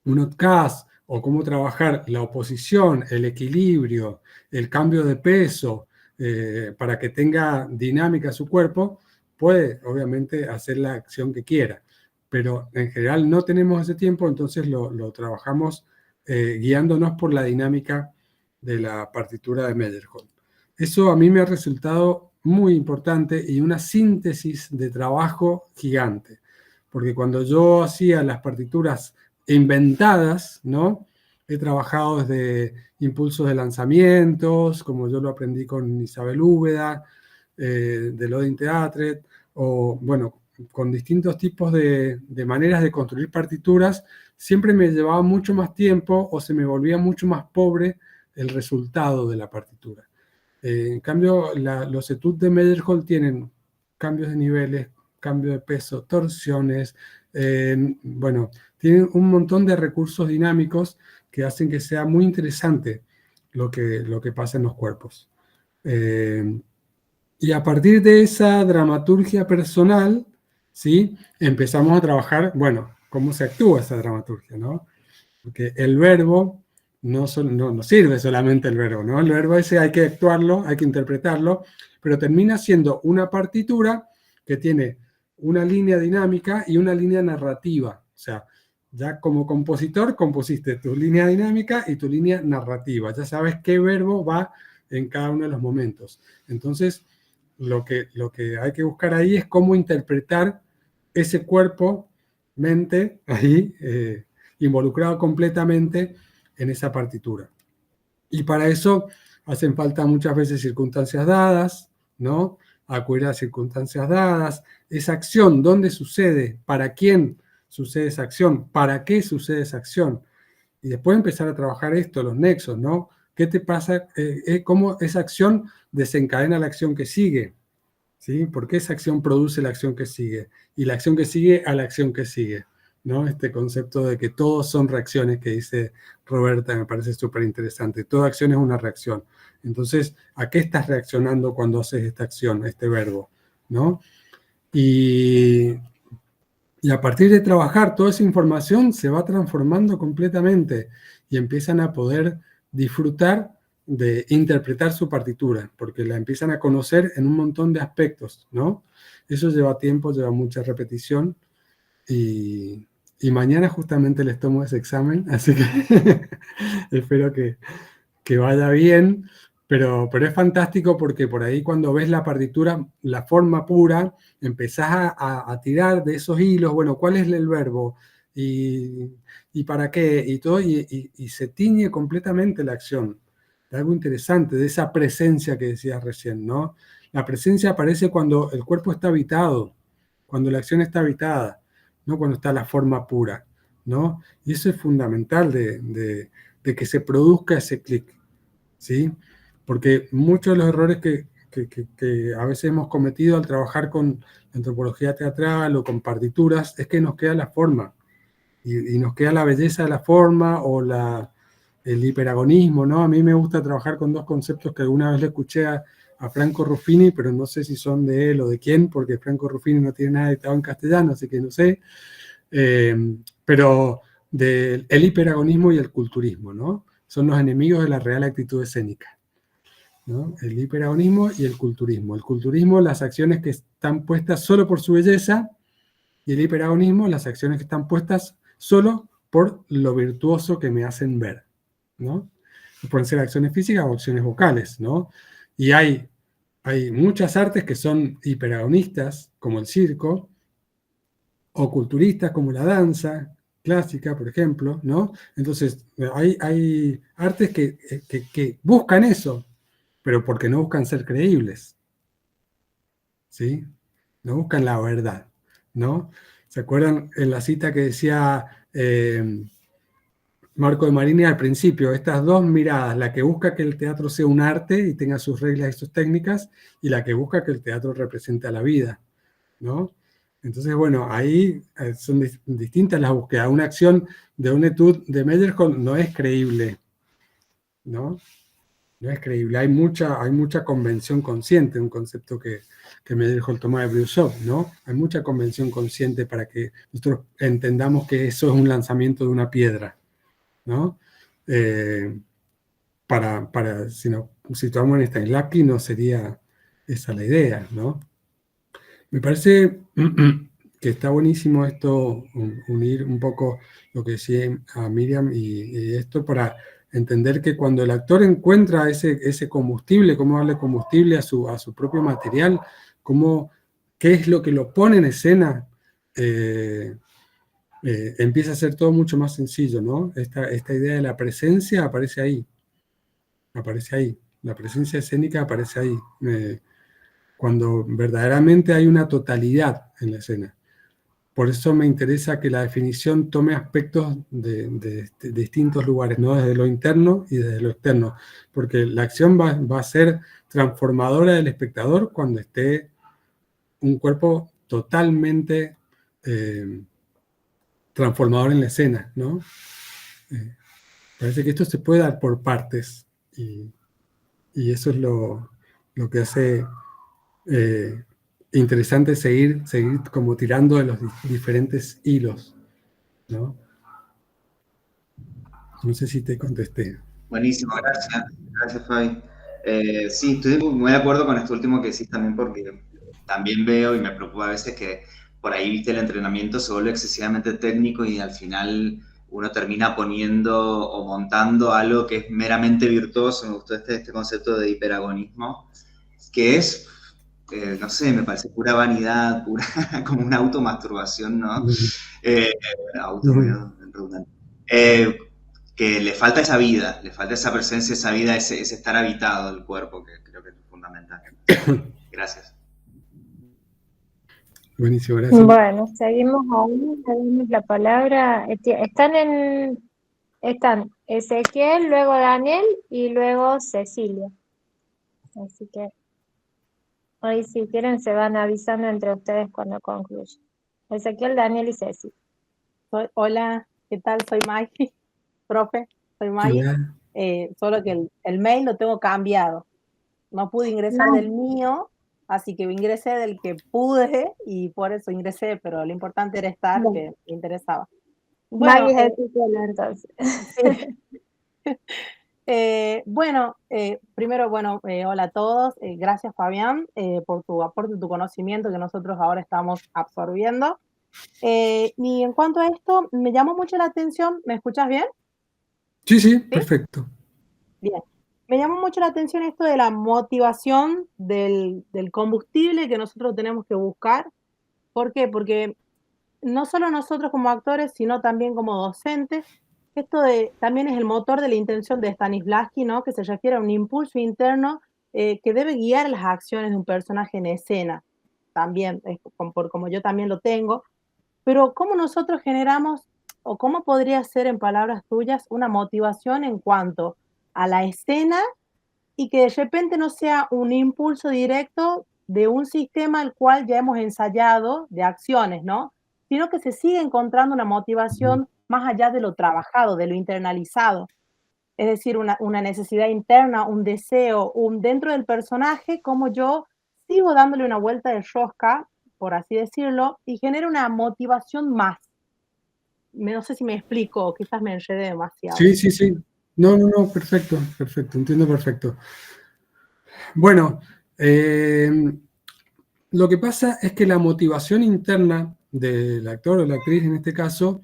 un OTCAS o cómo trabajar la oposición, el equilibrio, el cambio de peso, para que tenga dinámica su cuerpo, puede obviamente hacer la acción que quiera, pero en general no tenemos ese tiempo, entonces lo trabajamos guiándonos por la dinámica de la partitura de Meyerhold. Eso a mí me ha resultado muy importante y una síntesis de trabajo gigante, porque cuando yo hacía las partituras inventadas, ¿no? He trabajado desde impulsos de lanzamientos, como yo lo aprendí con Isabel Úbeda, de Loading Theatre, o bueno, con distintos tipos de maneras de construir partituras, siempre me llevaba mucho más tiempo o se me volvía mucho más pobre el resultado de la partitura. En cambio, los etudes de Meyerhold tienen cambios de niveles, cambio de peso, torsiones, bueno, tienen un montón de recursos dinámicos que hacen que sea muy interesante lo que pasa en los cuerpos. Y a partir de esa dramaturgia personal, ¿sí? Empezamos a trabajar, bueno, cómo se actúa esa dramaturgia, ¿no? Porque el verbo no sirve solamente el verbo, ¿no? El verbo ese hay que actuarlo, hay que interpretarlo, pero termina siendo una partitura que tiene una línea dinámica y una línea narrativa. O sea, ya como compositor compusiste tu línea dinámica y tu línea narrativa. Ya sabes qué verbo va en cada uno de los momentos. Entonces, lo que hay que buscar ahí es cómo interpretar ese cuerpo, mente, ahí, involucrado completamente en esa partitura. Y para eso hacen falta muchas veces circunstancias dadas, ¿no? Acudir a circunstancias dadas, esa acción, ¿dónde sucede? ¿Para quién sucede esa acción? ¿Para qué sucede esa acción? Y después empezar a trabajar esto, los nexos, ¿no? ¿Qué te pasa? ¿Cómo esa acción desencadena la acción que sigue? ¿Sí? ¿Por qué esa acción produce la acción que sigue? Y la acción que sigue a la acción que sigue, ¿no? Este concepto de que todos son reacciones que dice Roberta me parece súper interesante. Toda acción es una reacción. Entonces, ¿a qué estás reaccionando cuando haces esta acción, este verbo? ¿No? Y a partir de trabajar toda esa información se va transformando completamente y empiezan a poder disfrutar de interpretar su partitura, porque la empiezan a conocer en un montón de aspectos, ¿no? Eso lleva tiempo, lleva mucha repetición y mañana justamente les tomo ese examen, así que espero que vaya bien, pero es fantástico porque por ahí cuando ves la partitura, la forma pura, empezás a tirar de esos hilos, bueno, ¿cuál es el verbo? ¿Y para qué? Y todo, y se tiñe completamente la acción. de algo interesante, de esa presencia que decías recién, ¿no? La presencia aparece cuando el cuerpo está habitado, cuando la acción está habitada, no cuando está la forma pura, ¿no? Y eso es fundamental de que se produzca ese clic, ¿sí? Porque muchos de los errores que a veces hemos cometido al trabajar con antropología teatral o con partituras es que nos queda la forma y nos queda la belleza de la forma o el hiperagonismo, ¿no? A mí me gusta trabajar con dos conceptos que alguna vez le escuché a Franco Ruffini, pero no sé si son de él o de quién, porque Franco Ruffini no tiene nada editado en castellano, así que no sé. Pero el hiperagonismo y el culturismo, ¿no? Son los enemigos de la real actitud escénica, ¿no? El hiperagonismo y el culturismo. El culturismo, las acciones que están puestas solo por su belleza, y el hiperagonismo, las acciones que están puestas solo por lo virtuoso que me hacen ver, ¿no? Pueden ser acciones físicas o acciones vocales, ¿no? Y hay muchas artes que son hiperagonistas, como el circo, o culturistas, como la danza clásica, por ejemplo, ¿no? Entonces, hay artes que buscan eso, pero porque no buscan ser creíbles, ¿sí? No buscan la verdad, ¿no? ¿Se acuerdan en la cita que decía Marco de Marini al principio? Estas dos miradas, la que busca que el teatro sea un arte y tenga sus reglas y sus técnicas, y la que busca que el teatro represente a la vida, ¿no? Entonces, bueno, ahí son distintas las búsquedas. Una acción de un etude de Meyerhold no es creíble, ¿no? No es creíble. Hay mucha convención consciente, un concepto que Meyerhold toma de Brusov, ¿no? Hay mucha convención consciente para que nosotros entendamos que eso es un lanzamiento de una piedra, ¿no? Si nos situamos en Stanislavski, no sería esa la idea, ¿no? Me parece que está buenísimo esto, unir un poco lo que decía a Miriam y esto para entender que cuando el actor encuentra ese combustible, cómo darle combustible a su propio material, qué es lo que lo pone en escena, empieza a ser todo mucho más sencillo, ¿no? Esta idea de la presencia aparece ahí, la presencia escénica aparece ahí. Cuando verdaderamente hay una totalidad en la escena. Por eso me interesa que la definición tome aspectos de distintos lugares, ¿no? Desde lo interno y desde lo externo, porque la acción va a ser transformadora del espectador cuando esté un cuerpo totalmente transformador en la escena, ¿no? Parece que esto se puede dar por partes y eso es lo que hace interesante seguir como tirando de los diferentes hilos, ¿no? No sé si te contesté. Buenísimo, gracias. Gracias, Fabi. Sí, estoy muy de acuerdo con esto último que decís también, porque también veo y me preocupa a veces que por ahí, viste, el entrenamiento se vuelve excesivamente técnico y al final uno termina poniendo o montando algo que es meramente virtuoso. Me gustó este concepto de hiperagonismo, que es, no sé, me parece pura vanidad, pura como una automasturbación, ¿no? Auto medio redundante. Que le falta esa vida, le falta esa presencia, esa vida, ese estar habitado del cuerpo, que creo que es fundamental. Gracias. Buenísimo, gracias. Bueno, seguimos ahí, le damos la palabra. Están Ezequiel, luego Daniel y luego Cecilia. Así que hoy si quieren se van avisando entre ustedes cuando concluya. Ezequiel, Daniel y Ceci. Hola, ¿qué tal? Soy Maggie, profe, soy Maggie. Solo que el mail lo tengo cambiado. No pude ingresar del mío, así que ingresé del que pude y por eso ingresé, pero lo importante era estar, que me interesaba. Bueno, Maggie es Ezequiel, entonces. Sí. Primero, hola a todos. Gracias, Fabián, por tu aporte, tu conocimiento que nosotros ahora estamos absorbiendo. Y en cuanto a esto, me llamó mucho la atención. ¿Me escuchas bien? Sí, perfecto. Bien. Me llamó mucho la atención esto de la motivación del combustible que nosotros tenemos que buscar. ¿Por qué? Porque no solo nosotros como actores, sino también como docentes, esto también es el motor de la intención de Stanislavski, ¿no? Que se refiere a un impulso interno que debe guiar las acciones de un personaje en escena. También, como yo también lo tengo. Pero ¿cómo nosotros generamos, o cómo podría ser en palabras tuyas, una motivación en cuanto a la escena y que de repente no sea un impulso directo de un sistema al cual ya hemos ensayado de acciones, ¿no? Sino que se sigue encontrando una motivación más allá de lo trabajado, de lo internalizado. Es decir, una necesidad interna, un deseo, un dentro del personaje, como yo sigo dándole una vuelta de rosca, por así decirlo, y genera una motivación más. No sé si me explico, o quizás me enredé demasiado. Sí, sí, sí. No, no, no, perfecto, perfecto, entiendo perfecto. Bueno, lo que pasa es que la motivación interna del actor o la actriz en este caso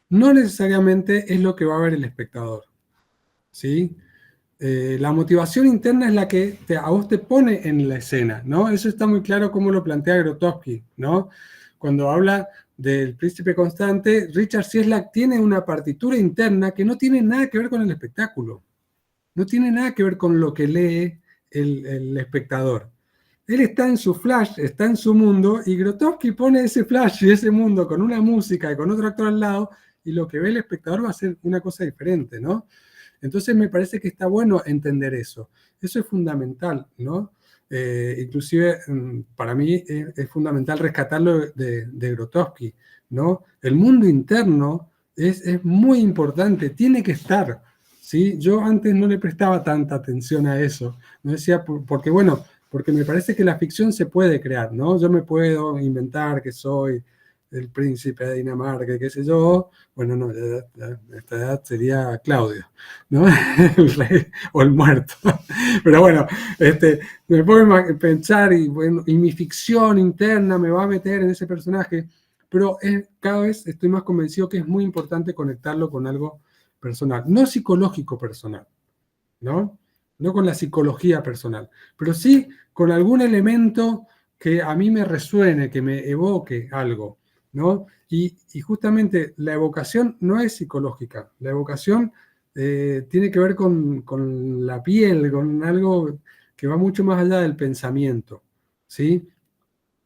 no necesariamente es lo que va a ver el espectador, ¿sí? La motivación interna es la que a vos te pone en la escena, ¿no? Eso está muy claro como lo plantea Grotowski, ¿no? Cuando habla del príncipe constante, Richard Cieslak tiene una partitura interna que no tiene nada que ver con el espectáculo, no tiene nada que ver con lo que lee el espectador. Él está en su flash, está en su mundo, y Grotowski pone ese flash y ese mundo con una música y con otro actor al lado, y lo que ve el espectador va a ser una cosa diferente, ¿no? Entonces me parece que está bueno entender eso. Eso es fundamental, ¿no? Inclusive para mí es fundamental rescatarlo de Grotowski, ¿no? El mundo interno es muy importante, tiene que estar, ¿sí? Yo antes no le prestaba tanta atención a eso, no decía, porque bueno, porque me parece que la ficción se puede crear, ¿no? Yo me puedo inventar que soy el príncipe de Dinamarca, qué sé yo. Bueno, no, a esta edad sería Claudio, ¿no? El rey o el muerto. Pero bueno, me puedo pensar y, bueno, y mi ficción interna me va a meter en ese personaje, pero cada vez estoy más convencido que es muy importante conectarlo con algo personal, no psicológico personal, ¿no? No con la psicología personal, pero sí con algún elemento que a mí me resuene, que me evoque algo, ¿no? Y justamente la evocación no es psicológica, la evocación tiene que ver con la piel, con algo que va mucho más allá del pensamiento, ¿sí?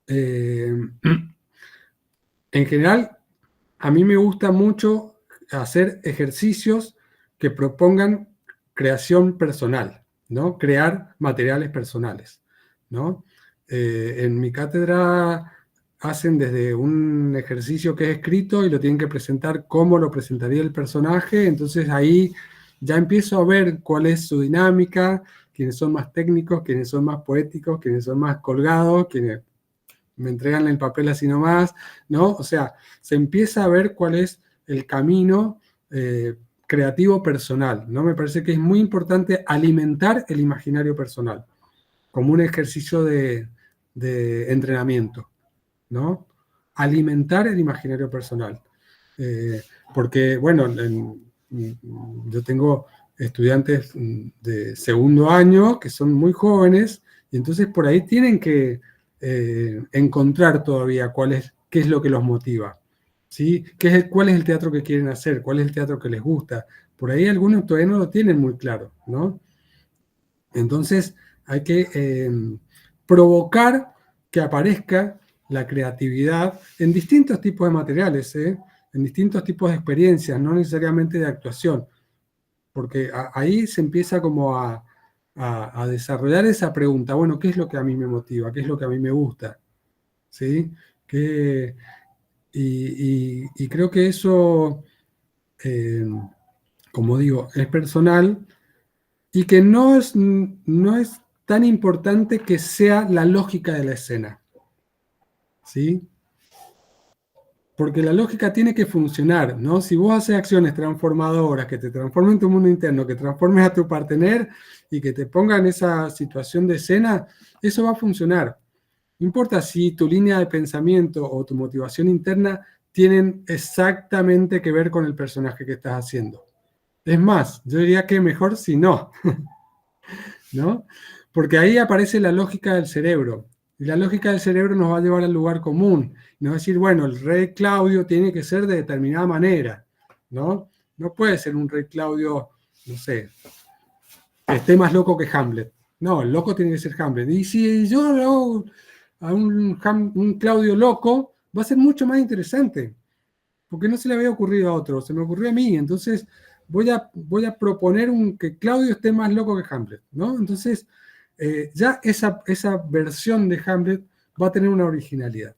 En general, a mí me gusta mucho hacer ejercicios que propongan creación personal, ¿no? Crear materiales personales, ¿no? En mi cátedra hacen desde un ejercicio que es escrito y lo tienen que presentar como lo presentaría el personaje, entonces ahí ya empiezo a ver cuál es su dinámica, quiénes son más técnicos, quiénes son más poéticos, quiénes son más colgados, quiénes me entregan el papel así nomás, ¿no? O sea, se empieza a ver cuál es el camino creativo personal, ¿no? Me parece que es muy importante alimentar el imaginario personal como un ejercicio de entrenamiento, ¿no? Alimentar el imaginario personal. Porque, bueno, yo tengo estudiantes de segundo año que son muy jóvenes y entonces por ahí tienen que encontrar todavía qué es lo que los motiva, ¿sí? ¿Cuál es el teatro que quieren hacer? ¿Cuál es el teatro que les gusta? Por ahí algunos todavía no lo tienen muy claro, ¿no? Entonces hay que provocar que aparezca la creatividad en distintos tipos de materiales, en distintos tipos de experiencias, no necesariamente de actuación, porque ahí se empieza como a desarrollar esa pregunta, bueno, ¿qué es lo que a mí me motiva? ¿Qué es lo que a mí me gusta? ¿Sí? Y creo que eso, como digo, es personal y que no es tan importante que sea la lógica de la escena, ¿sí? Porque la lógica tiene que funcionar, ¿no? Si vos haces acciones transformadoras, que te transformen tu mundo interno, que transformes a tu partener y que te pongan en esa situación de escena, eso va a funcionar. No importa si tu línea de pensamiento o tu motivación interna tienen exactamente que ver con el personaje que estás haciendo. Es más, yo diría que mejor si no, ¿no? Porque ahí aparece la lógica del cerebro. Y la lógica del cerebro nos va a llevar al lugar común. Nos va a decir, bueno, el rey Claudio tiene que ser de determinada manera, ¿no? No puede ser un rey Claudio, no sé, que esté más loco que Hamlet. No, el loco tiene que ser Hamlet. Y si yo hago a un Claudio loco, va a ser mucho más interesante, porque no se le había ocurrido a otro, se me ocurrió a mí. Entonces voy a proponer que Claudio esté más loco que Hamlet, ¿no? Entonces ya esa versión de Hamlet va a tener una originalidad,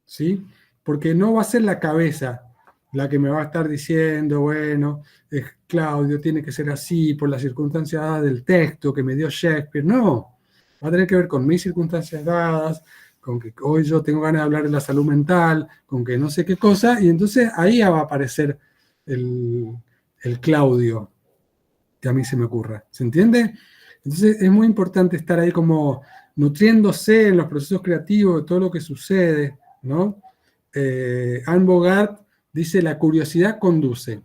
¿sí? Porque no va a ser la cabeza la que me va a estar diciendo, bueno, Claudio tiene que ser así por las circunstancias dadas del texto que me dio Shakespeare. No, va a tener que ver con mis circunstancias dadas, con que hoy yo tengo ganas de hablar de la salud mental, con que no sé qué cosa, y entonces ahí va a aparecer el Claudio que a mí se me ocurra. ¿Se entiende? Entonces es muy importante estar ahí como nutriéndose en los procesos creativos de todo lo que sucede, ¿no? Anne Bogart dice, la curiosidad conduce.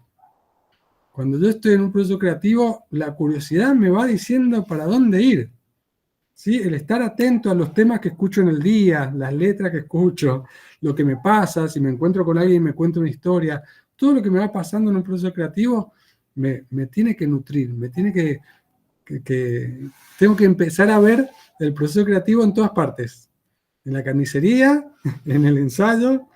Cuando yo estoy en un proceso creativo, la curiosidad me va diciendo para dónde ir. ¿Sí? El estar atento a los temas que escucho en el día, las letras que escucho, lo que me pasa, si me encuentro con alguien y me cuenta una historia, todo lo que me va pasando en un proceso creativo me tiene que nutrir, me tiene tengo que empezar a ver el proceso creativo en todas partes. En la carnicería, en el ensayo,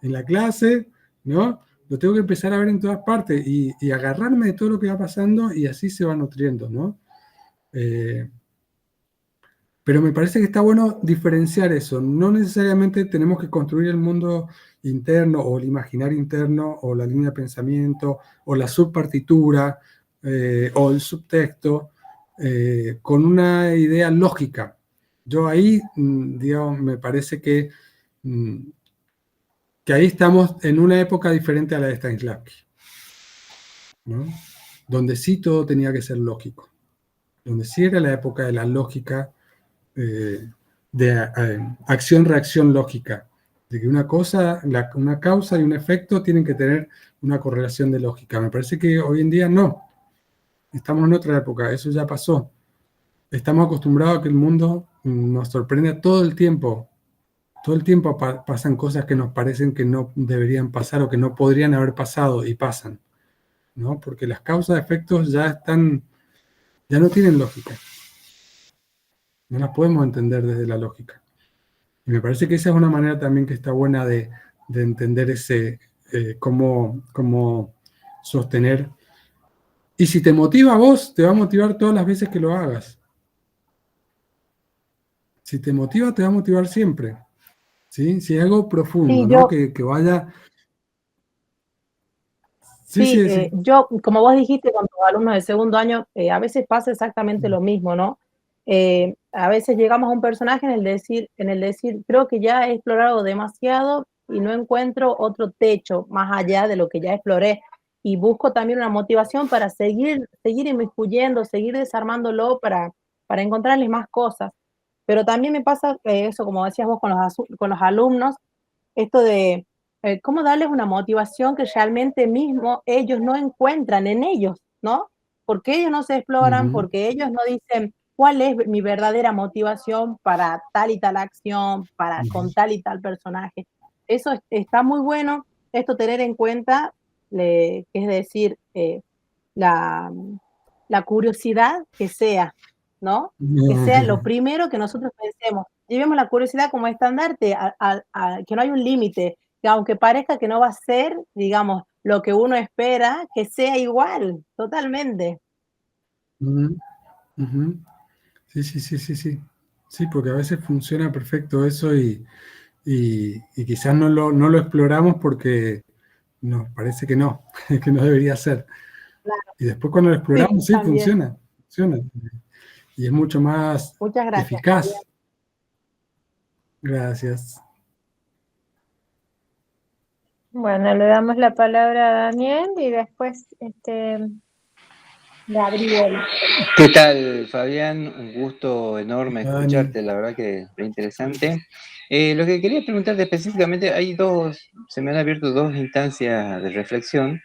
en la clase, ¿no? Lo tengo que empezar a ver en todas partes y agarrarme de todo lo que va pasando y así se va nutriendo, ¿no? Pero me parece que está bueno diferenciar eso. No necesariamente tenemos que construir el mundo interno o el imaginario interno o la línea de pensamiento o la subpartitura o el subtexto con una idea lógica. Yo ahí, digamos, me parece que ahí estamos en una época diferente a la de Stanislavski, ¿no? Donde sí todo tenía que ser lógico, donde sí era la época de la lógica, de acción-reacción lógica, de que una cosa, una causa y un efecto tienen que tener una correlación de lógica. Me parece que hoy en día no, estamos en otra época, eso ya pasó. Estamos acostumbrados a que el mundo nos sorprende todo el tiempo pasan cosas que nos parecen que no deberían pasar o que no podrían haber pasado y pasan, ¿no? Porque las causas de efectos ya no tienen lógica. No las podemos entender desde la lógica. Y me parece que esa es una manera también que está buena de entender cómo sostener. Y si te motiva a vos, te va a motivar todas las veces que lo hagas. Si te motiva, te va a motivar siempre. ¿Sí? Si es algo profundo, Sí, ¿no? Que vaya... Sí. Yo, como vos dijiste, con tus alumnos de segundo año, a veces pasa exactamente lo mismo, ¿no? A veces llegamos a un personaje en el decir, creo que ya he explorado demasiado y no encuentro otro techo más allá de lo que ya exploré. Y busco también una motivación para seguir inmiscuyendo, seguir desarmándolo para encontrarles más cosas. Pero también me pasa eso, como decías vos con los alumnos, esto de cómo darles una motivación que realmente mismo ellos no encuentran en ellos, ¿no? Porque ellos no se exploran, porque ellos no dicen cuál es mi verdadera motivación para tal y tal acción, con tal y tal personaje. Eso está muy bueno, esto tener en cuenta, es decir, la curiosidad que sea, ¿no? Que sea lo primero que nosotros pensemos. Llevemos la curiosidad como estandarte, que no hay un límite, que aunque parezca que no va a ser, digamos, lo que uno espera, que sea igual, totalmente. Sí. Sí, porque a veces funciona perfecto eso y quizás no lo exploramos porque nos parece que no debería ser. Claro. Y después cuando lo exploramos, sí, funciona. Y es mucho más Muchas gracias. eficaz. Gracias. Bueno, le damos la palabra a Daniel y después Gabriel. ¿Qué tal, Fabián? Un gusto enorme escucharte, la verdad que fue interesante. Lo que quería preguntarte específicamente, se me han abierto dos instancias de reflexión.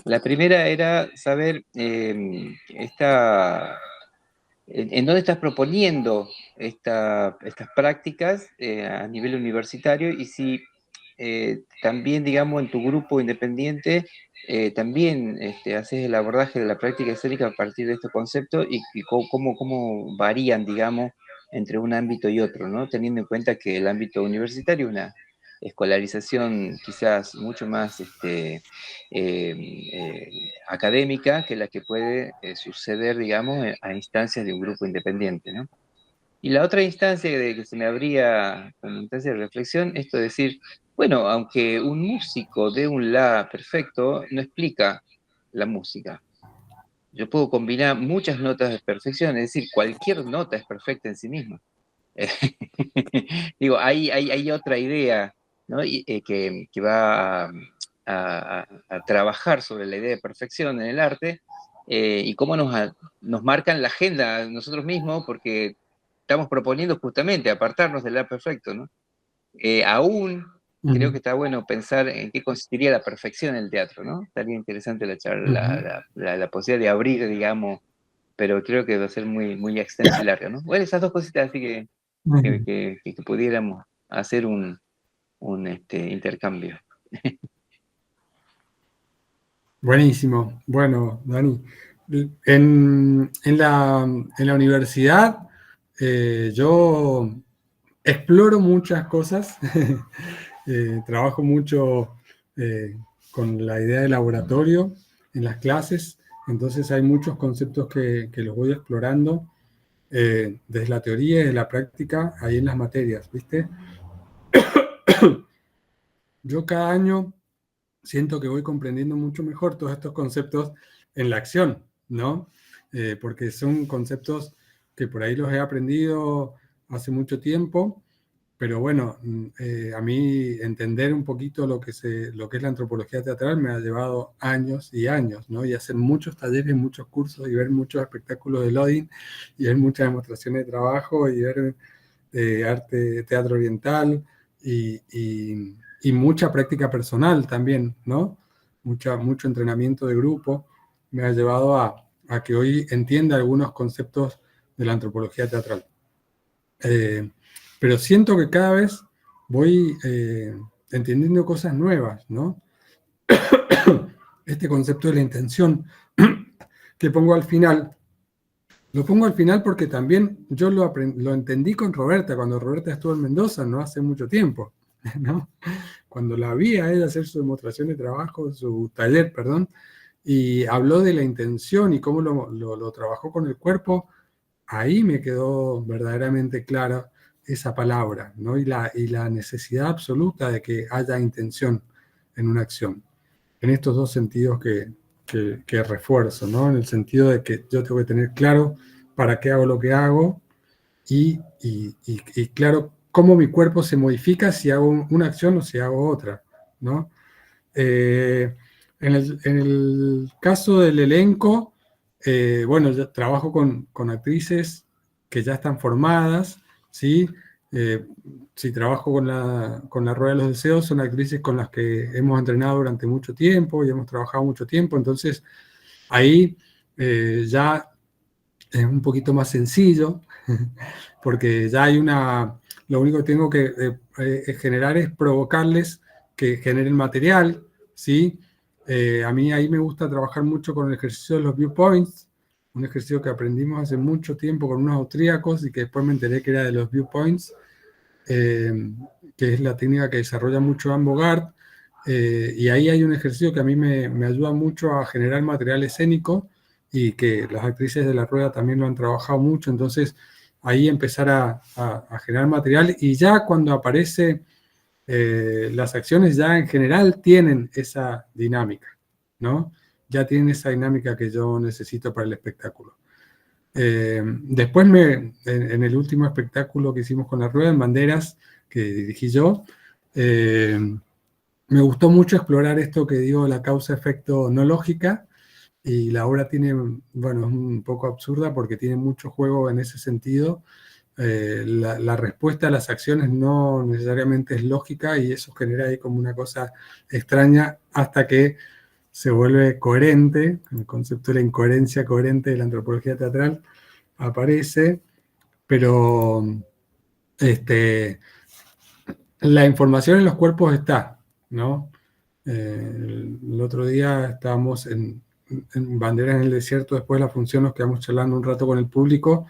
La primera era saber en dónde estás proponiendo estas prácticas a nivel universitario y si también, digamos, en tu grupo independiente, también haces el abordaje de la práctica escénica a partir de estos conceptos y cómo varían, digamos, entre un ámbito y otro, ¿no? Teniendo en cuenta que el ámbito universitario es una escolarización quizás mucho más académica que la que puede suceder, digamos, a instancias de un grupo independiente, ¿no? Y la otra instancia que se me abría como instancia de reflexión, esto de decir, bueno, aunque un músico dé un la perfecto, no explica la música. Yo puedo combinar muchas notas de perfección, es decir, cualquier nota es perfecta en sí misma. Digo, hay otra idea, ¿no? Que va a trabajar sobre la idea de perfección en el arte y cómo nos marcan la agenda nosotros mismos, porque estamos proponiendo justamente apartarnos del la perfecto, ¿no? Aún creo que está bueno pensar en qué consistiría la perfección en el teatro, ¿no? Estaría interesante la charla, la posibilidad de abrir, digamos, pero creo que va a ser muy, muy extenso y largo, ¿no? Bueno, esas dos cositas así que pudiéramos hacer un intercambio. Buenísimo. Bueno, Dani, en la universidad yo exploro muchas cosas, trabajo mucho con la idea de laboratorio en las clases, entonces hay muchos conceptos que los voy explorando desde la teoría y de la práctica ahí en las materias, ¿viste? Yo cada año siento que voy comprendiendo mucho mejor todos estos conceptos en la acción, ¿no? Porque son conceptos que por ahí los he aprendido hace mucho tiempo, pero bueno, a mí entender un poquito lo que es la antropología teatral me ha llevado años y años, ¿no? Y hacer muchos talleres, muchos cursos y ver muchos espectáculos de Lodin y ver muchas demostraciones de trabajo y ver arte, teatro oriental y mucha práctica personal también, ¿no? Mucho entrenamiento de grupo me ha llevado a que hoy entienda algunos conceptos de la antropología teatral. Pero siento que cada vez voy entendiendo cosas nuevas, ¿no? Este concepto de la intención que pongo al final, lo pongo al final porque también yo lo entendí con Roberta, cuando Roberta estuvo en Mendoza, no hace mucho tiempo, ¿no? Cuando la vi a ella hacer su demostración de trabajo, su taller, perdón, y habló de la intención y cómo lo trabajó con el cuerpo, ahí me quedó verdaderamente clara esa palabra, ¿no? Y la necesidad absoluta de que haya intención en una acción. En estos dos sentidos que refuerzo, ¿no? En el sentido de que yo tengo que tener claro para qué hago lo que hago y claro cómo mi cuerpo se modifica si hago una acción o si hago otra, ¿no? En el caso del elenco, bueno, yo trabajo con actrices que ya están formadas, ¿sí? Si trabajo con la Rueda de los Deseos, son actrices con las que hemos entrenado durante mucho tiempo y hemos trabajado mucho tiempo, entonces ahí ya es un poquito más sencillo, porque ya hay lo único que tengo que generar es provocarles que generen material, ¿sí? A mí ahí me gusta trabajar mucho con el ejercicio de los viewpoints, un ejercicio que aprendimos hace mucho tiempo con unos austríacos y que después me enteré que era de los viewpoints, que es la técnica que desarrolla mucho Anne Bogart, y ahí hay un ejercicio que a mí me ayuda mucho a generar material escénico y que las actrices de la Rueda también lo han trabajado mucho, entonces ahí empezar a generar material y ya cuando aparece las acciones ya en general tienen esa dinámica, ¿no? Ya tienen esa dinámica que yo necesito para el espectáculo. Después en el último espectáculo que hicimos con la Rueda, en Banderas, que dirigí yo, me gustó mucho explorar esto que digo, la causa-efecto no lógica, y la obra tiene, bueno, es un poco absurda porque tiene mucho juego en ese sentido. La respuesta a las acciones no necesariamente es lógica y eso genera ahí como una cosa extraña hasta que se vuelve coherente. El concepto de la incoherencia coherente de la antropología teatral aparece, pero la información en los cuerpos está, ¿no? El otro día estábamos en Banderas en el Desierto, después de la función nos quedamos charlando un rato con el público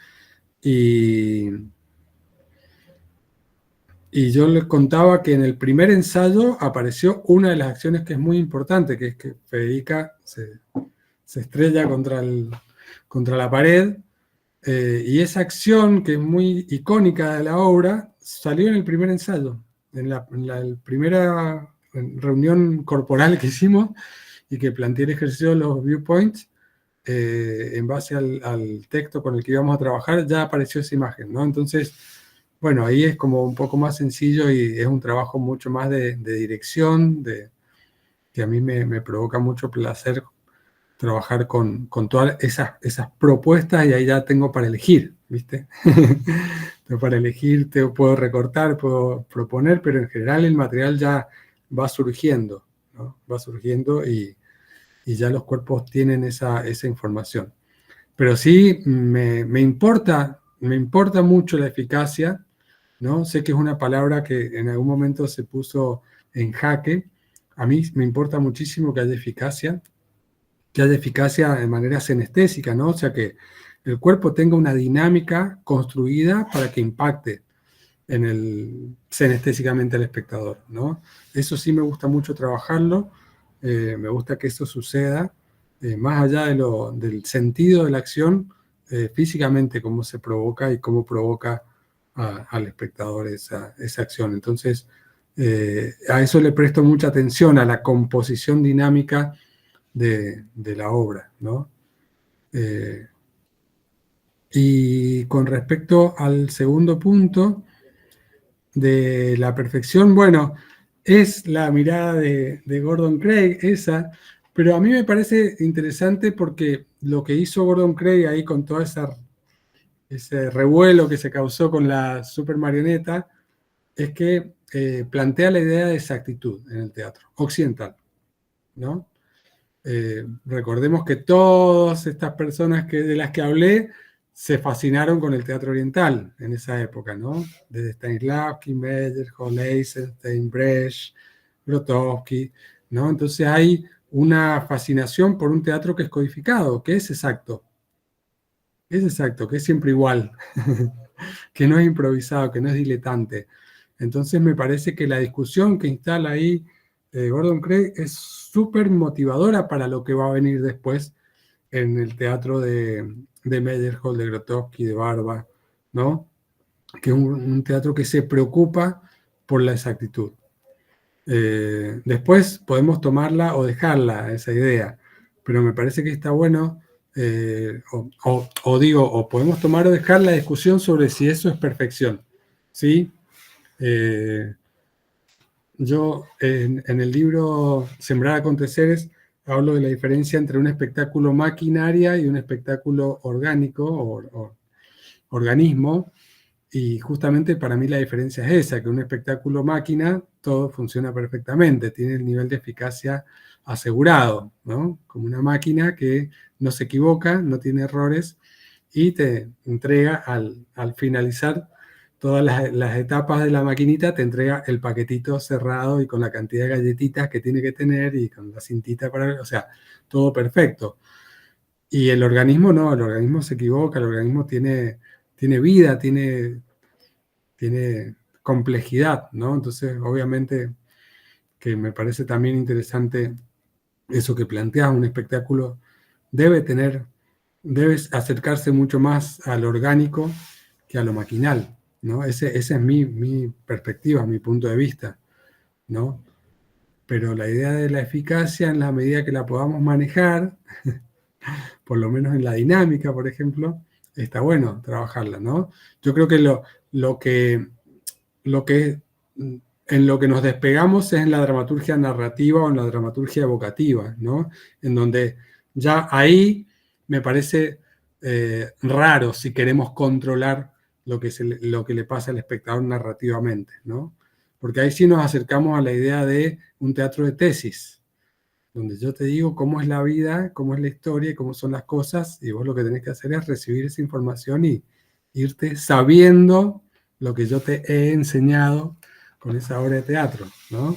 y yo les contaba que en el primer ensayo apareció una de las acciones que es muy importante, que es que Federica se estrella contra la pared, y esa acción, que es muy icónica de la obra, salió en el primer ensayo, en la primera reunión corporal que hicimos y que planteé el ejercicio de los viewpoints. En base al texto con el que íbamos a trabajar, ya apareció esa imagen, ¿no? Entonces, bueno, ahí es como un poco más sencillo y es un trabajo mucho más de dirección, que a mí me provoca mucho placer trabajar con todas esas propuestas, y ahí ya tengo para elegir, ¿viste? Tengo para elegir, puedo recortar, puedo proponer, pero en general el material ya va surgiendo, ¿no? Va surgiendo y ya los cuerpos tienen esa información. Pero sí me importa mucho la eficacia, ¿no? Sé que es una palabra que en algún momento se puso en jaque. A mí me importa muchísimo que haya eficacia de manera senestésica, ¿no? O sea, que el cuerpo tenga una dinámica construida para que impacte senestésicamente al espectador, ¿no? Eso sí me gusta mucho trabajarlo, me gusta que eso suceda, más allá del sentido de la acción, físicamente cómo se provoca y cómo provoca al espectador esa acción. Entonces, a eso le presto mucha atención, a la composición dinámica de la obra, ¿no? Y con respecto al segundo punto de la perfección, bueno, es la mirada de Gordon Craig, esa, pero a mí me parece interesante porque lo que hizo Gordon Craig ahí con todo ese revuelo que se causó con la super marioneta, es que plantea la idea de exactitud en el teatro occidental, ¿no? Recordemos que todas estas personas de las que hablé se fascinaron con el teatro oriental en esa época, ¿no? Desde Stanislavski, Meyerhold, Eisenstein, Brecht, Grotowski, ¿no? Entonces hay una fascinación por un teatro que es codificado, que es exacto, que es siempre igual, que no es improvisado, que no es diletante. Entonces me parece que la discusión que instala ahí Gordon Craig es súper motivadora para lo que va a venir después en el teatro de Meyerhold, de Grotowski, de Barba, ¿no? Que es un teatro que se preocupa por la exactitud. Después podemos tomarla o dejarla, esa idea, pero me parece que está bueno, o podemos tomar o dejar la discusión sobre si eso es perfección, ¿sí? Yo en el libro Sembrar Aconteceres hablo de la diferencia entre un espectáculo maquinaria y un espectáculo orgánico o organismo, y justamente para mí la diferencia es esa, que un espectáculo máquina todo funciona perfectamente, tiene el nivel de eficacia asegurado, ¿no? Como una máquina que no se equivoca, no tiene errores y te entrega al finalizar todas las etapas de la maquinita, te entrega el paquetito cerrado y con la cantidad de galletitas que tiene que tener y con la cintita o sea, todo perfecto. Y el organismo no, el organismo se equivoca, el organismo tiene vida, tiene complejidad, ¿no? Entonces, obviamente que me parece también interesante eso que planteas, un espectáculo debe acercarse mucho más al orgánico que a lo maquinal, ¿no? Esa es mi perspectiva, mi punto de vista, ¿no? Pero la idea de la eficacia, en la medida que la podamos manejar, por lo menos en la dinámica, por ejemplo, está bueno trabajarla, ¿no? Yo creo que en lo que nos despegamos es en la dramaturgia narrativa o en la dramaturgia evocativa, ¿no? En donde ya ahí me parece raro si queremos controlar lo que le pasa al espectador narrativamente, ¿no? Porque ahí sí nos acercamos a la idea de un teatro de tesis, donde yo te digo cómo es la vida, cómo es la historia y cómo son las cosas, y vos lo que tenés que hacer es recibir esa información y irte sabiendo lo que yo te he enseñado esa obra de teatro, ¿no?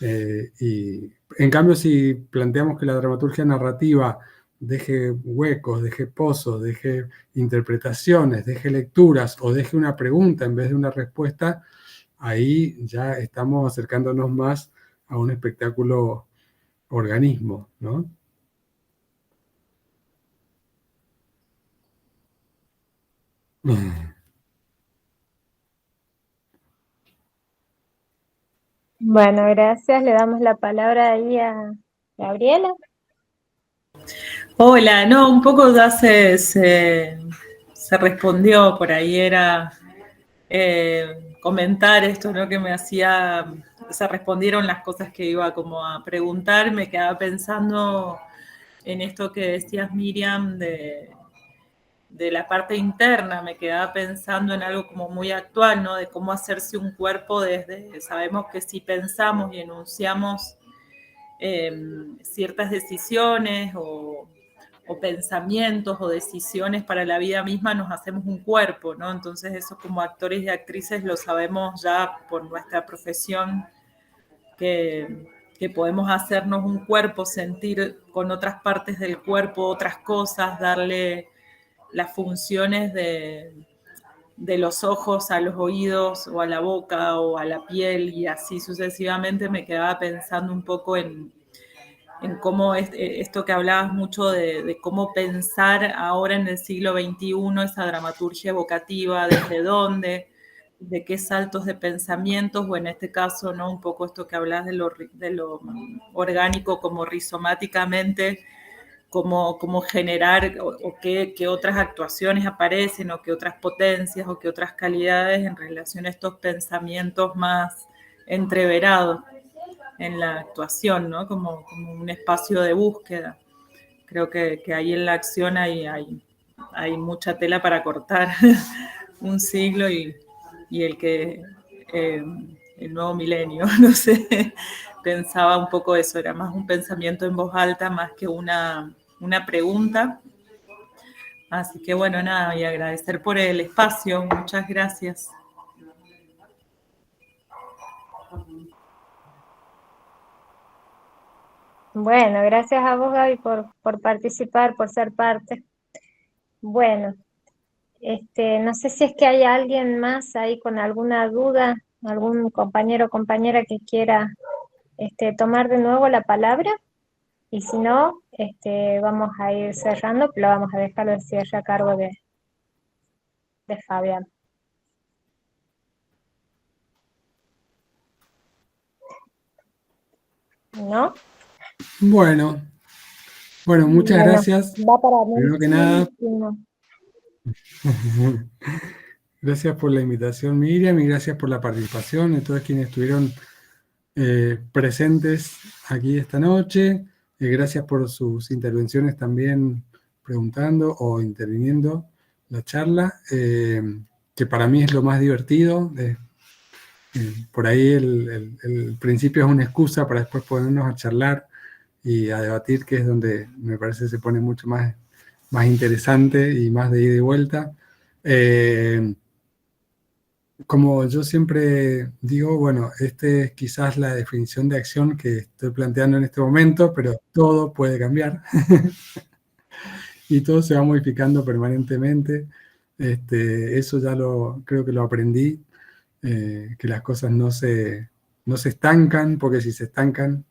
Y en cambio, si planteamos que la dramaturgia narrativa deje huecos, deje pozos, deje interpretaciones, deje lecturas o deje una pregunta en vez de una respuesta, ahí ya estamos acercándonos más a un espectáculo organismo, ¿no? Bueno, gracias. Le damos la palabra ahí a Gabriela. Hola, no, un poco ya se respondió, por ahí era comentar esto, ¿no? Que me hacía, se respondieron las cosas que iba como a preguntar, me quedaba pensando en esto que decías, Miriam, de la parte interna, me quedaba pensando en algo como muy actual, ¿no? De cómo hacerse un cuerpo desde, sabemos que si pensamos y enunciamos ciertas decisiones o pensamientos o decisiones para la vida misma, nos hacemos un cuerpo, ¿no? Entonces eso como actores y actrices lo sabemos ya por nuestra profesión, que podemos hacernos un cuerpo, sentir con otras partes del cuerpo otras cosas, darle las funciones de los ojos a los oídos o a la boca o a la piel y así sucesivamente. Me quedaba pensando un poco en cómo esto que hablabas mucho de cómo pensar ahora en el siglo XXI esa dramaturgia evocativa, desde dónde, de qué saltos de pensamientos, o en este caso, ¿no? Un poco esto que hablas de lo orgánico como rizomáticamente, cómo generar o qué otras actuaciones aparecen o qué otras potencias o qué otras calidades en relación a estos pensamientos más entreverados en la actuación, ¿no? Como un espacio de búsqueda. Creo que ahí en la acción hay mucha tela para cortar un siglo y el nuevo milenio, no sé, pensaba un poco eso, era más un pensamiento en voz alta más que una pregunta. Así que bueno, nada, y agradecer por el espacio, muchas gracias. Bueno, gracias a vos, Gaby, por participar, por ser parte. Bueno, no sé si es que hay alguien más ahí con alguna duda, algún compañero o compañera que quiera tomar de nuevo la palabra, y si no, vamos a ir cerrando, pero vamos a dejar el cierre a cargo de Fabián. ¿No? Bueno, muchas gracias. Va para mí. Primero que nada, No. Gracias por la invitación, Miriam, y gracias por la participación de todos quienes estuvieron presentes aquí esta noche. Gracias por sus intervenciones también preguntando o interviniendo la charla, que para mí es lo más divertido. Por ahí el principio es una excusa para después ponernos a charlar y a debatir, que es donde me parece se pone mucho más interesante y más de ida y vuelta. Como yo siempre digo, bueno, es quizás la definición de acción que estoy planteando en este momento, pero todo puede cambiar y todo se va modificando permanentemente. Eso ya creo que lo aprendí, que las cosas no se estancan, porque si se estancan,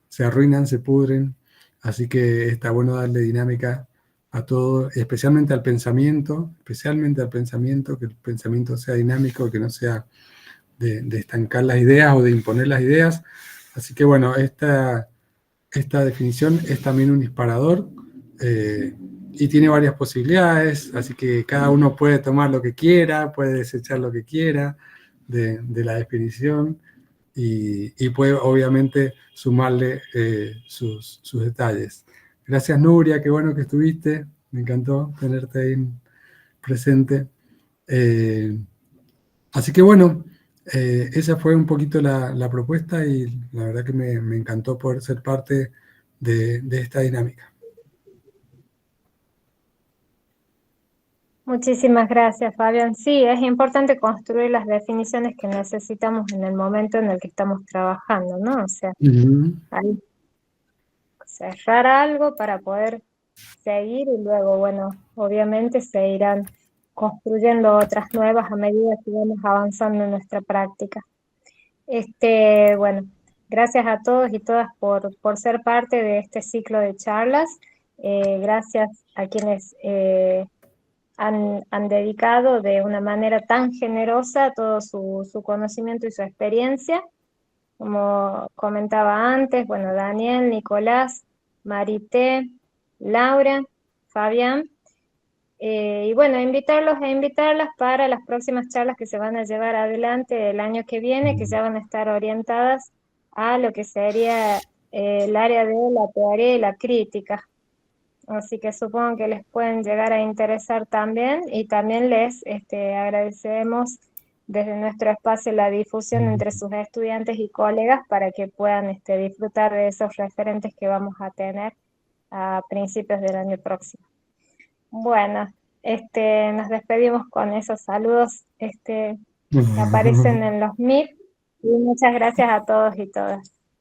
se arruinan, se pudren. Así que está bueno darle dinámica a todo, especialmente al pensamiento, que el pensamiento sea dinámico, que no sea de estancar las ideas o de imponer las ideas. Así que bueno, esta definición es también un disparador y tiene varias posibilidades, así que cada uno puede tomar lo que quiera, puede desechar lo que quiera de la definición y puede obviamente sumarle sus detalles. Gracias, Nuria, qué bueno que estuviste, me encantó tenerte ahí presente. Así que bueno, esa fue un poquito la propuesta y la verdad que me encantó poder ser parte de esta dinámica. Muchísimas gracias, Fabián. Sí, es importante construir las definiciones que necesitamos en el momento en el que estamos trabajando, ¿no? O sea, ahí cerrar algo para poder seguir y luego, bueno, obviamente se irán construyendo otras nuevas a medida que vamos avanzando en nuestra práctica. Bueno, gracias a todos y todas por ser parte de este ciclo de charlas. Gracias a quienes han dedicado de una manera tan generosa todo su conocimiento y su experiencia. Como comentaba antes, bueno, Daniel, Nicolás, Marité, Laura, Fabián, y bueno, invitarlos e invitarlas para las próximas charlas que se van a llevar adelante el año que viene, que ya van a estar orientadas a lo que sería el área de la teoría y la crítica. Así que supongo que les pueden llegar a interesar también, y también les agradecemos desde nuestro espacio la difusión entre sus estudiantes y colegas para que puedan disfrutar de esos referentes que vamos a tener a principios del año próximo. Bueno, nos despedimos con esos saludos que aparecen en los Meet, y muchas gracias a todos y todas.